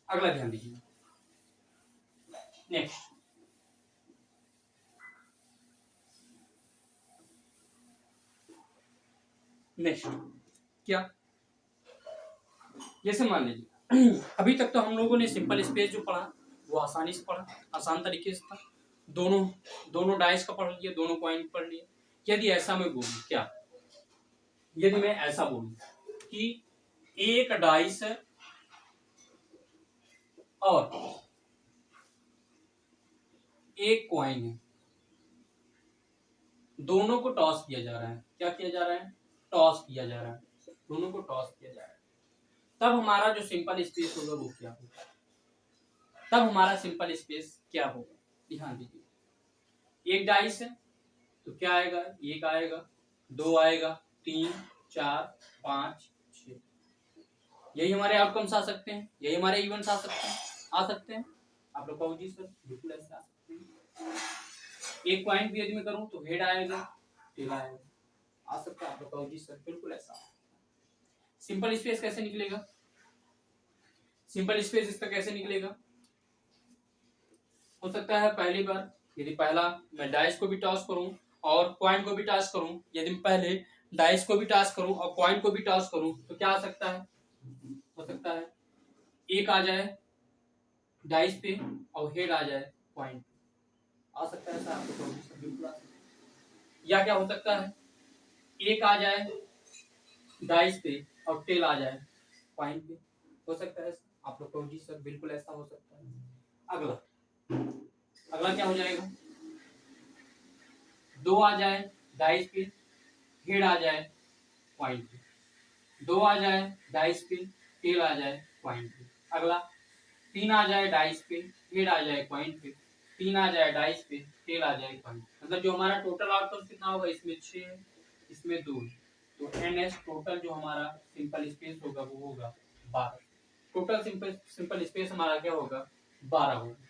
अगला ध्यान दीजिए। नेक्स्ट नेक्स्ट क्या, जैसे मान लीजिए अभी तक तो हम लोगों ने सिंपल स्पेस जो पढ़ा वो आसानी से पढ़ा, आसान तरीके से था। दोनों दोनों डाइस का पढ़ लिया, दोनों कॉइन पढ़ लिए। यदि ऐसा मैं बोलूं क्या, यदि मैं ऐसा बोलूं कि एक डाइस और एक कॉइन है, दोनों को टॉस किया जा रहा है। क्या किया जा रहा है? टॉस किया जा रहा है, दोनों को टॉस किया जा रहा है। तब हमारा जो सिंपल स्पेस होगा वो क्या होगा? तब हमारा सिंपल स्पेस क्या होगा? ध्यान दीजिए। एक डाइस है तो क्या आएगा? एक आएगा, दो आएगा, 3 4 5 6। यही हमारे आउटकम्स आ सकते हैं, यही हमारे इवेंट्स आ सकते हैं, आ सकते हैं। आप लोग कहो जी सर बिल्कुल ऐसे आ सकते हैं। एक पॉइंट भी यदि मैं करूं तो हेड आएगा, टेल आएगा, आ सकता है। आप लोग कहो जी सर बिल्कुल ऐसा। सिंपल स्पेस कैसे निकलेगा? सिंपल स्पेस इसका कैसे निकलेगा? हो सकता है पहली बार यदि पहला मैं डाइस को भी टॉस करूं और कॉइन को भी टॉस करूं, यदि मैं पहले डाइस को भी टॉस करूं और कॉइन को भी टॉस करूं तो क्या आ सकता है? हो सकता है एक आ जाए डाइस पे और हेड आ जाए कॉइन पे, आ सकता है। आपको बिल्कुल आ सकता है। या क्या हो सकता है एक आ जाए डाइस पे और टेल आ जाए कॉइन पे, हो सकता है। आप लोग कहो जी सर बिल्कुल ऐसा हो सकता है। अगला अगला क्या हो जाएगा? दो आ जाए डाइस पे, हेड आ जाए पॉइंट पे। दो आ जाए डाइस पे, टेल आ जाए पॉइंट पे। अगला तीन आ जाए डाइस पे, हेड आ जाए पॉइंट पे। तीन आ जाए डाइस पे, टेल आ जाए पॉइंट। मतलब जो हमारा टोटल आउटकम कितना होगा? इसमें 6 है, इसमें 2। तो एनएस टोटल जो हमारा सिंपल स्पेस होगा वो होगा 12। टोटल सिंपल स्पेस हमारा क्या होगा? 12 होगा।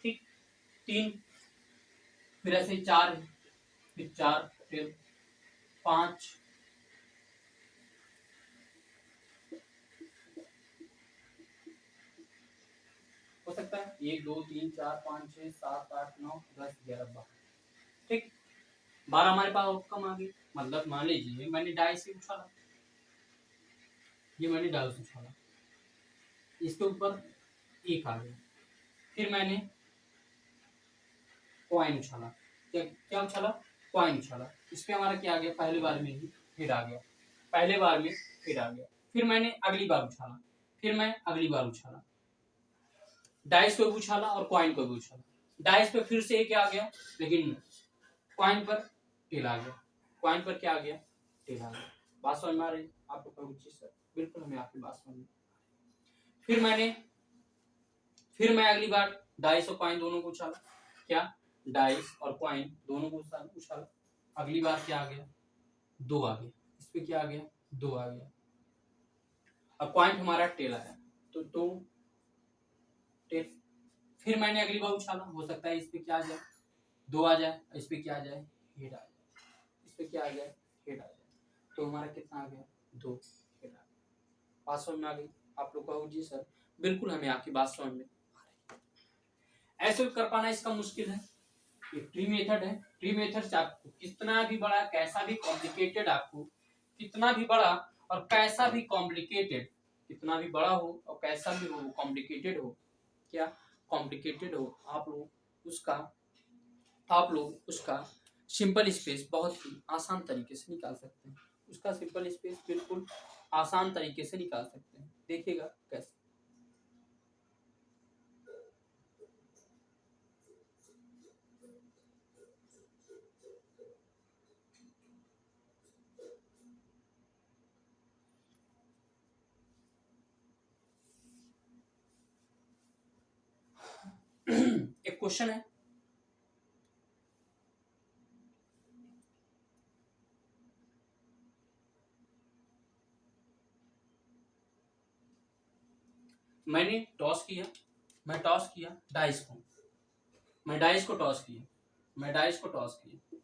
ठीक, 3 फिर ऐसे 4 है, फिर 4 फिर 5 हो सकता है 1 2 3 4 5 6 7 8 9 10 11 12। ठीक, 12 हमारे पास आउटकम आ गई। मतलब मान लीजिए मैंने डाई से उछाला, ये मैंने डाई से उछाला, इसके ऊपर एक आ गया, फिर मैंने कॉइन उछाला, क्या क्या उछाला, कॉइन उछाला, इस पे हमारा क्या आ गया, पहली बार में ही हेड आ गया, पहले बार में हेड आ गया। फिर मैंने अगली बार उछाला, फिर मैं अगली बार उछाला, डाइस को भी उछाला और कॉइन को भी उछाला, डाइस पे फिर से एक आ गया, लेकिन कॉइन पर टेल आ गया, कॉइन पर क्या आ गया, टेल आ गया। बात समझ में आ रही, आपको कहूँ चीज सर, बिल्कुल हमें आपकी बात समझ में। फिर मैं अगली बार डाइस और कॉइन दोनों को उछाला, क्या, डाइस और कॉइन दोनों को उछाला, अगली बार क्या आ गया, 2 आ गया, इस पे क्या आ गया, 2 आ गया। अब पॉइंट हमारा टेल आया, तो 2 टेल। फिर मैंने अगली बार उछाला, हो सकता है इस पे क्या आ जाए, 2 आ जाए, इस पे क्या आ जाए, हेड आ जाए, इस पे क्या आ जाए, हेड आ जाए, तो हमारा कितना आ गया, 2 हेड आ गया। बात समझ में आ गई, आप लोग कहो जी सर, बिल्कुल हमें आपकी बात समझ में आ रही। ऐसे कर पाना इसका मुश्किल है, ये ट्री मेथड है। ट्री मेथड से आपको कितना भी बड़ा, कैसा भी कॉम्प्लिकेटेड, आपको कितना भी बड़ा और कैसा भी कॉम्प्लिकेटेड, कितना भी बड़ा हो और कैसा भी हो कॉम्प्लिकेटेड हो, क्या कॉम्प्लिकेटेड हो, आप लोग उसका सिंपल स्पेस बहुत ही आसान तरीके से निकाल सकते हैं, उसका सिंपल स्पेस बिल्कुल आसान तरीके से निकाल सकते हैं। देखिएगा कैसे। एक क्वेश्चन है, मैंने टॉस किया, मैं टॉस किया डाइस को, मैं डाइस को टॉस किया, मैं डाइस को टॉस किया,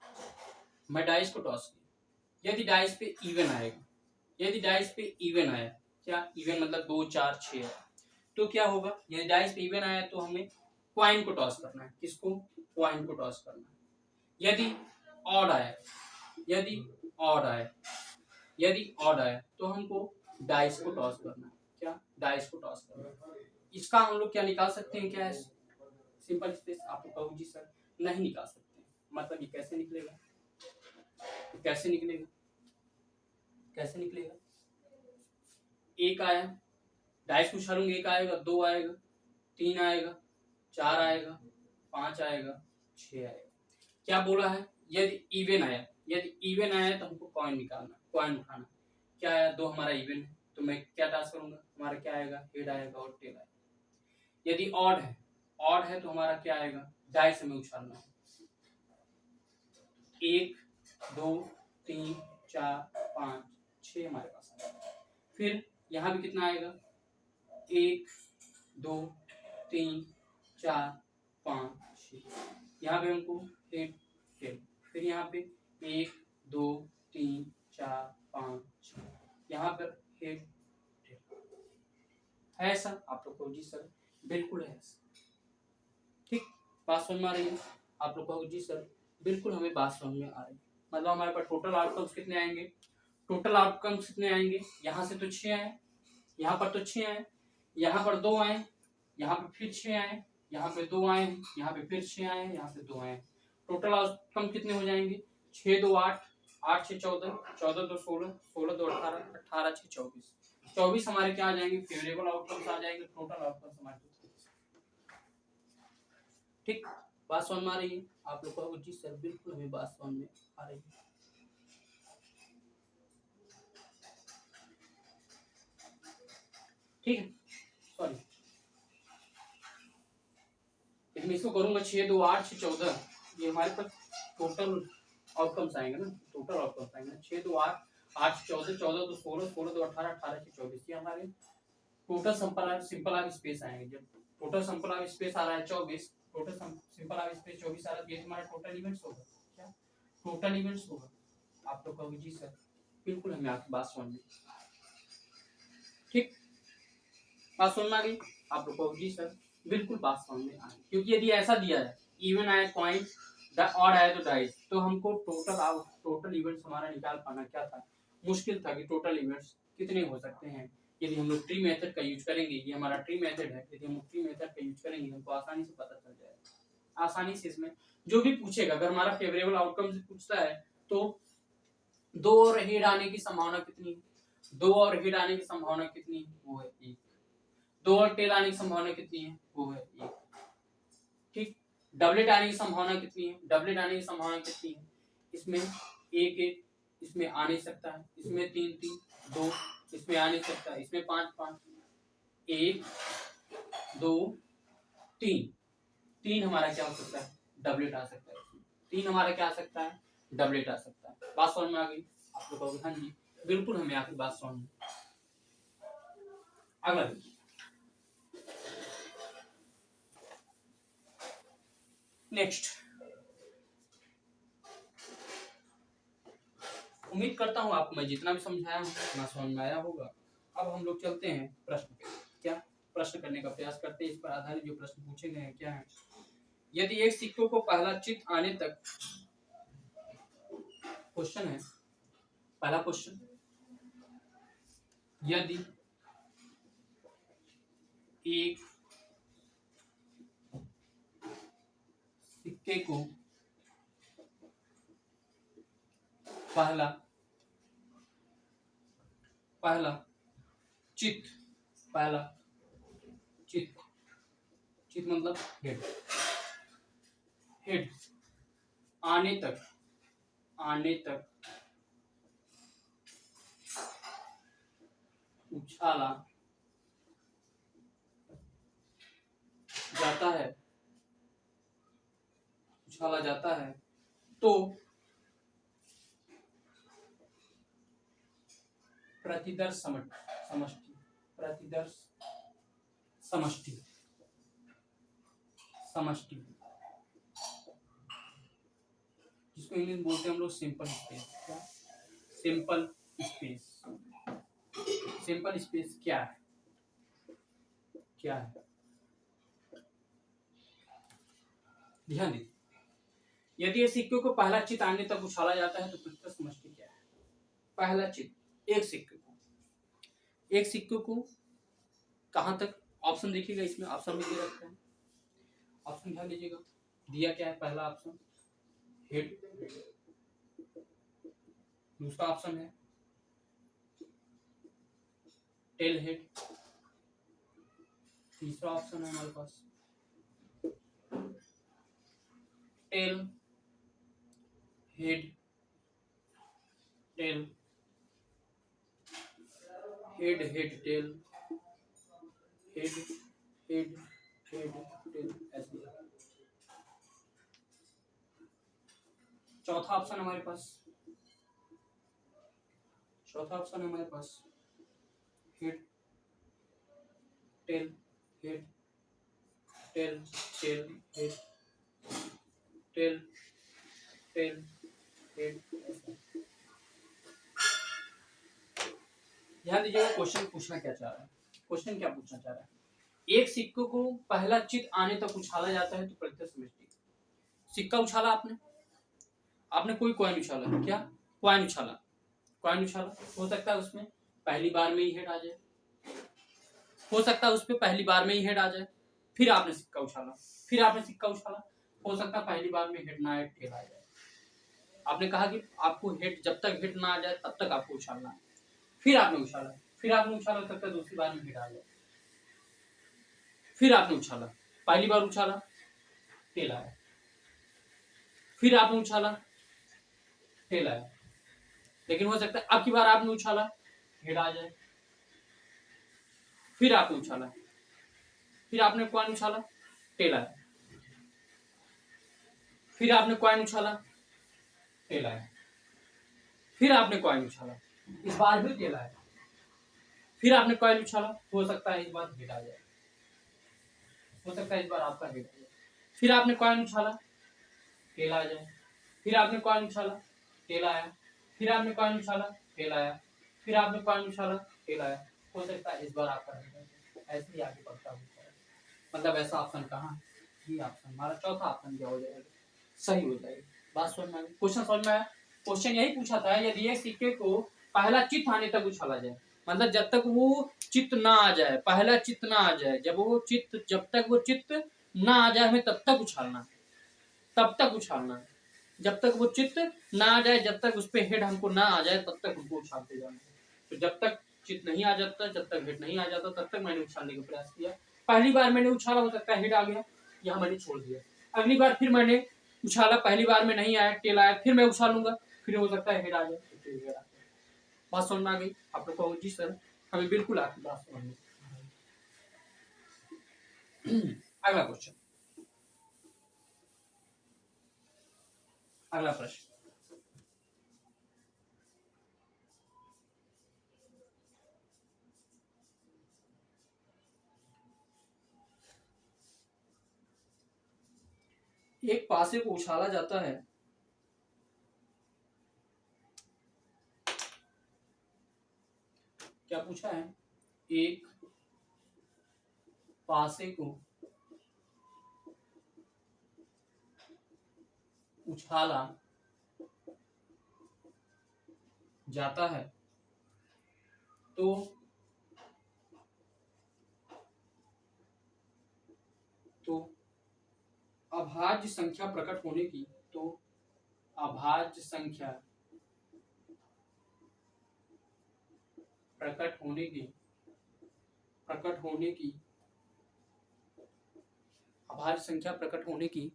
मैं डाइस को टॉस किया, यदि डाइस पे इवन आएगा, यदि डाइस पे इवन आया, क्या इवन मतलब 2 4 6 है, तो क्या होगा, यदि डाइस पे इवन आया तो हमें कॉइन को टॉस करना है, किसको, कॉइन को टॉस करना है। यदि ऑड आया, यदि ऑड आया, यदि ऑड आया तो हमको डाइस को टॉस करना है, क्या, डाइस को टॉस करना है। इसका हम लोग क्या निकाल सकते हैं, क्या है सिंपल स्पेस, आपको कहूँ जी सर नहीं निकाल सकते हैं, मतलब ये कैसे निकलेगा, तो कैसे निकलेगा, कैसे निकलेगा, एक आया, डाइस को उछालूंगा, एक आएगा, 2 आएगा, 3 आएगा, 4 आएगा, 5 आएगा, 6 आएगा। क्या बोला है, यदि इवन आया, यदि इवन आया तो हमको कॉइन निकालना, कॉइन उठाना, क्या आया, 2 हमारा इवन है, तो मैं क्या टास्क करूंगा, हमारा क्या आएगा, हेड आएगा और टेल आएगा। यदि ऑड है, ऑड है तो हमारा क्या आएगा, डाइस हमें उछालना है, 1 2 3 4 5 6 हमारे पास आएगा। फिर यहाँ भी कितना आएगा, 1 2 3 4 5 6, यहाँ पे हमको हेड टेल, फिर यहाँ पे 1 2 3 4 5 6, यहाँ पर हेड टेल है सर, आप लोग को जी सर बिल्कुल है सर, ठीक, बात समझ में आ रही है, आप लोग को जी सर बिल्कुल हमें बात समझ में आ रही है। मतलब हमारे पास टोटल आउटकम्स कितने आएंगे, टोटल आउटकम्स कितने आएंगे, यहाँ से तो 6 आए, यहाँ पर तो 6 आए, यहाँ पर 2 आए, यहाँ पे फिर 6 आए, यहाँ पे 2 आए, यहाँ पे फिर 6 आए, यहाँ पे 2 आए, टोटल आउटकम कितने हो जाएंगे, 6 2 8, 8 6 14, 14 2 16, 16 2 18, 18 6 24, 24 हमारे क्या आ जाएंगे, फेवरेबल आउटकम्स आ जाएंगे, टोटल आउटकम्स हमारे, ठीक, बात समझ में आ रही है, आप लोग को जी सर बिल्कुल हमें बात समझ में आ रही है, ठीक है, सॉरी मैं इसको करूंगा 6 2 8 6 14, ये हमारे पास टोटल आउटकम्स आएंगे ना, टोटल आउटकम्स आएंगे ना, 6 2 8 8 14, 14 2 16, 16 2 18, 18 6 24, ये हमारे टोटल सिंपल ऑफ स्पेस आएंगे। जब टोटल सिंपल ऑफ स्पेस आ रहा है 24, टोटल सिंपल ऑफ स्पेस 24 आ रहा है, ये तुम्हारा टोटल इवेंट्स होगा, क्या टोटल इवेंट्स होगा, आप लोग कहोगे जी सर बिल्कुल हमें आपकी बात समझ में, ठीक, बात समझ में आ गई, आप लोग कहोगे जी सर बिल्कुल बात समझ में आ गई, क्योंकि यदि ऐसा दिया है इवन आया कॉइन और आया तो डाइस, तो हमको टोटल इवेंट्स हमारा निकाल पाना क्या था, मुश्किल था कि टोटल इवेंट्स कितने हो सकते हैं, यदि हम लोग ट्री मेथड का यूज करेंगे, ये हमारा ट्री मेथड है, यदि हम लोग ट्री मेथड का यूज करेंगे हमको आसानी से पता चल जाएगा, आसानी से इसमें जो भी पूछेगा, अगर हमारा फेवरेबल आउटकम से पूछता है तो 2 और हेड आने की संभावना कितनी है, 2 और हेड आने की संभावना कितनी है, वो है 1। 2 और टेल आने की संभावना कितनी है, वो है 1। ठीक, डबलेट आने की संभावना कितनी है, डबलेट आने की संभावना कितनी है, इसमें 1 1 इसमें आ नहीं सकता है, इसमें 3 3 2 इसमें आ नहीं सकता है, इसमें 5 5 1 2 3 3 हमारा क्या हो सकता है, डबलेट आ सकता है, 3 हमारा क्या आ सकता है, डबलेट आ सकता है। बात समझ में आ गई? आप लोग कहोगे हाँ जी बिल्कुल हमें आपकी बात समझ में। अगला नेक्स्ट, उम्मीद करता हूँ आपको मैं जितना भी समझाया हूँ उतना समझ में आया होगा। अब हम लोग चलते हैं प्रश्न पे, क्या प्रश्न करने का प्रयास करते हैं। इस पर आधारित जो प्रश्न पूछे गए हैं क्या है, यदि एक सिक्कों को पहला चित्त आने तक, क्वेश्चन है पहला क्वेश्चन, यदि एक सिक्के को पहला चित्त मतलब हेड आने तक उछाला जाता है तो प्रतिदर्श समष्टि, जिसको इंग्लिश बोलते हैं हम लोग सिंपल स्पेस। क्या सिंपल स्पेस क्या है, ध्यान दीजिए। यदि ये सिक्के को पहला चित्त आने तक उछाला जाता है तो प्रतिदर्श समष्टि क्या है। पहला चित्त एक सिक्के को कहां तक, ऑप्शन देखिएगा, इसमें ऑप्शन में दे रखा है, ऑप्शन ध्यान दीजिएगा, दिया क्या है, पहला ऑप्शन हेड, दूसरा ऑप्शन है टेल हेड, तीसरा ऑप्शन है हमारे पास टेल हेड टेल टेल ऐसे। चौथा ऑप्शन हमारे पास head tail head tail head tail head. ध्यान दीजिएगा क्वेश्चन पूछना क्या चाह रहा है, क्वेश्चन क्या पूछना चाह रहा है, एक सिक्के को पहला चित्त आने तक उछाला जाता है तो प्रतिदर्श समष्टि। सिक्का उछाला आपने कोई कॉइन उछाला, क्या कॉइन उछाला, हो सकता है उसमें पहली बार में ही हेड आ जाए, हो सकता है उस पर पहली बार में ही हेड आ जाए, फिर आपने सिक्का उछाला, हो सकता है पहली बार में हेड ना आए, टेल आ जाए। आपने कहा कि आपको हेड, जब तक हेड ना आ जाए तब तक आपको उछालना है, फिर आपने उछाला तब तक दूसरी बार में हेड आ जाए, फिर आपने उछाला, पहली बार उछाला टेल आया, फिर आपने उछाला टेल आया, लेकिन हो सकता है अब की बार आपने उछाला हेड आ जाए, फिर आपने उछाला, फिर आपने कॉइन उछाला टेल आया, फिर आपने कॉइन उछाला टेल आया, फिर आपने कॉइन उछाला, इस बार भी टेल आया, फिर आपने कॉइन उछाला, हो सकता है इस बार हेड आ जाए, हो सकता है इस बार आपका हेड आ जाए, फिर आपने कॉइन उछाला टेल आ जाए, फिर आपने कॉइन उछाला टेल आया, फिर आपने कॉइन उछाला टेल आया, फिर आपने कॉइन उछाला टेल आया, हो सकता है इस बार आपका हेड आ जाए। ऐसे ही आगे बढ़ता है, मतलब ऐसा ऑप्शन कहाँ है, ये ऑप्शन हमारा चौथा ऑप्शन क्या हो जाएगा, सही हो जाएगी। बात समझ में आई, क्वेश्चन समझ में आया। क्वेश्चन यही पूछा था, यदि एक सिक्के को पहला चित्त आने तक उछाला जाए मतलब जब तक वो चित्त ना आ जाए, पहला चित्त ना आ जाए, जब तक वो चित्त ना आ जाए हमें तब तक उछालना है, तब तक उछालना है। जब तक वो चित्त ना आ जाए, जब तक उस पे हेड हमको ना आ जाए, तब तक हमको उछालते जाना है। तो जब तक चित्त नहीं आ जाता, जब तक हेड नहीं आ जाता, तब तक मैंने उछालने का प्रयास किया। पहली बार मैंने उछाला, हो सकता है हेड आ गया, यहाँ मैंने छोड़ दिया। अगली बार फिर मैंने उछाला, पहली बार में नहीं आया, टेल आया, फिर मैं उछालूंगा, फिर हो सकता है हेड आ जाए, तो हेड आ जाए। बात समझ में आ गई आप लोग को? जी सर, हमें बिल्कुल आपकी बात समझ में। अगला क्वेश्चन, अगला प्रश्न, एक पासे को उछाला जाता है, क्या पूछा है? एक पासे को उछाला जाता है तो अभाज्य संख्या प्रकट होने की, तो अभाज्य संख्या प्रकट होने की, अभाज्य संख्या प्रकट होने की,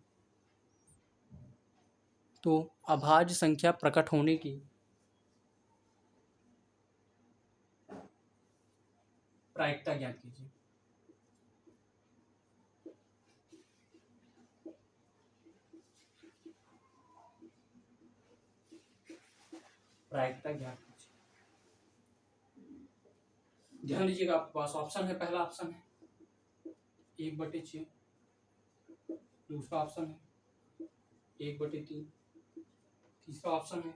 तो अभाज्य संख्या प्रकट होने की प्रायिकता ज्ञात कीजिए। प्रायिकता ज्ञात कीजिए। ध्यान दीजिएगा, आपके पास ऑप्शन है, पहला ऑप्शन है 1/6, दूसरा ऑप्शन है 1/3, तीसरा ऑप्शन है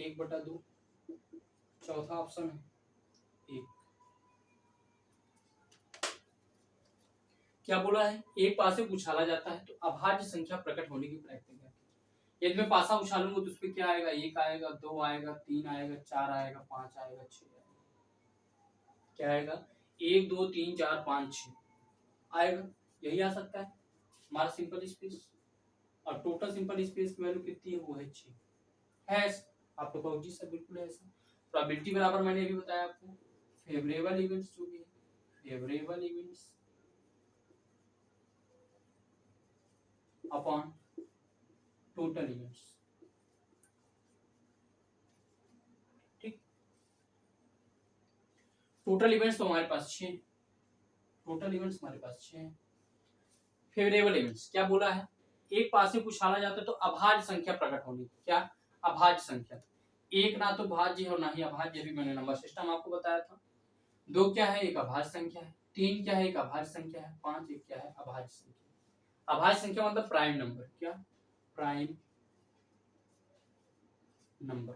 1/2, चौथा ऑप्शन है 1। क्या बोला है? एक पासे को उछाला जाता है तो अभाज्य संख्या प्रकट होने की प्रायिकता ज्ञात कीजिए। यदि मैं पासा उछालूंगा तो उसपे क्या आएगा? 1 आएगा, 2 आएगा, 3 आएगा, 4 आएगा, 5 आएगा, 6 आएगा। क्या आएगा? 1 2 3 4 5 6 आएगा, यही आ सकता है हमारा सिंपल स्पेस। और टोटल सिंपल स्पेस की वैल्यू कितनी है? वो है 6 है। आपको कहो जी सर बिल्कुल है ऐसा। प्रोबेबिलिटी बराबर मैंने अभी बताया आपको, फेवरेबल इवेंट्स जो भी है, favourable events upon total events. ठीक, टोटल इवेंट्स तो हमारे पास 6, टोटल इवेंट्स हमारे पास 6 हैं। फेवरेबल इवेंट्स क्या बोला है? एक पास से उछाला जाता है तो अभाज्य संख्या प्रकट होगी। क्या? अभाज्य संख्या। एक ना तो भाज्य है और ना ही अभाज्य, भी मैंने नंबर सिस्टम आपको बताया था। 2 क्या है? एक अभाज्य संख्या है। 3 क्या है? एक अभाज्य संख्या है। 5 एक क्या है? अभाज्य संख्या। अभाज्य संख्या मतलब प्राइम नंबर। क्या? Prime number.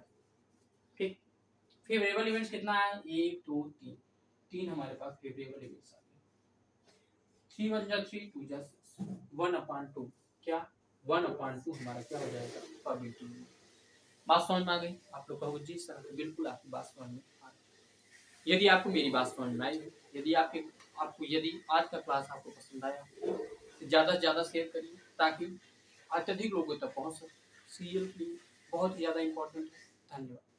ठीक, फेवरेबल इवेंट्स कितना है? 1 2 3, 3 हमारे पास फेवरेबल इवेंट्स आ गए। 3 1 जा 3 2 जा 6, 1/2। क्या? 1/2 हमारा क्या हो जाएगा? प्रोबेबिलिटी। बात समझ में आ गई आप लोग? कहो जी सर बिल्कुल आपकी बात समझ में आ गई। यदि आपको मेरी बात समझ में आई, यदि यदि आज का क्लास आपको पसंद आया तो ज़्यादा से ज़्यादा शेयर करिए ताकि अत्यधिक लोगों तक पहुँच सके। सीरियल के लिए बहुत ही ज़्यादा इम्पोर्टेंट है। धन्यवाद।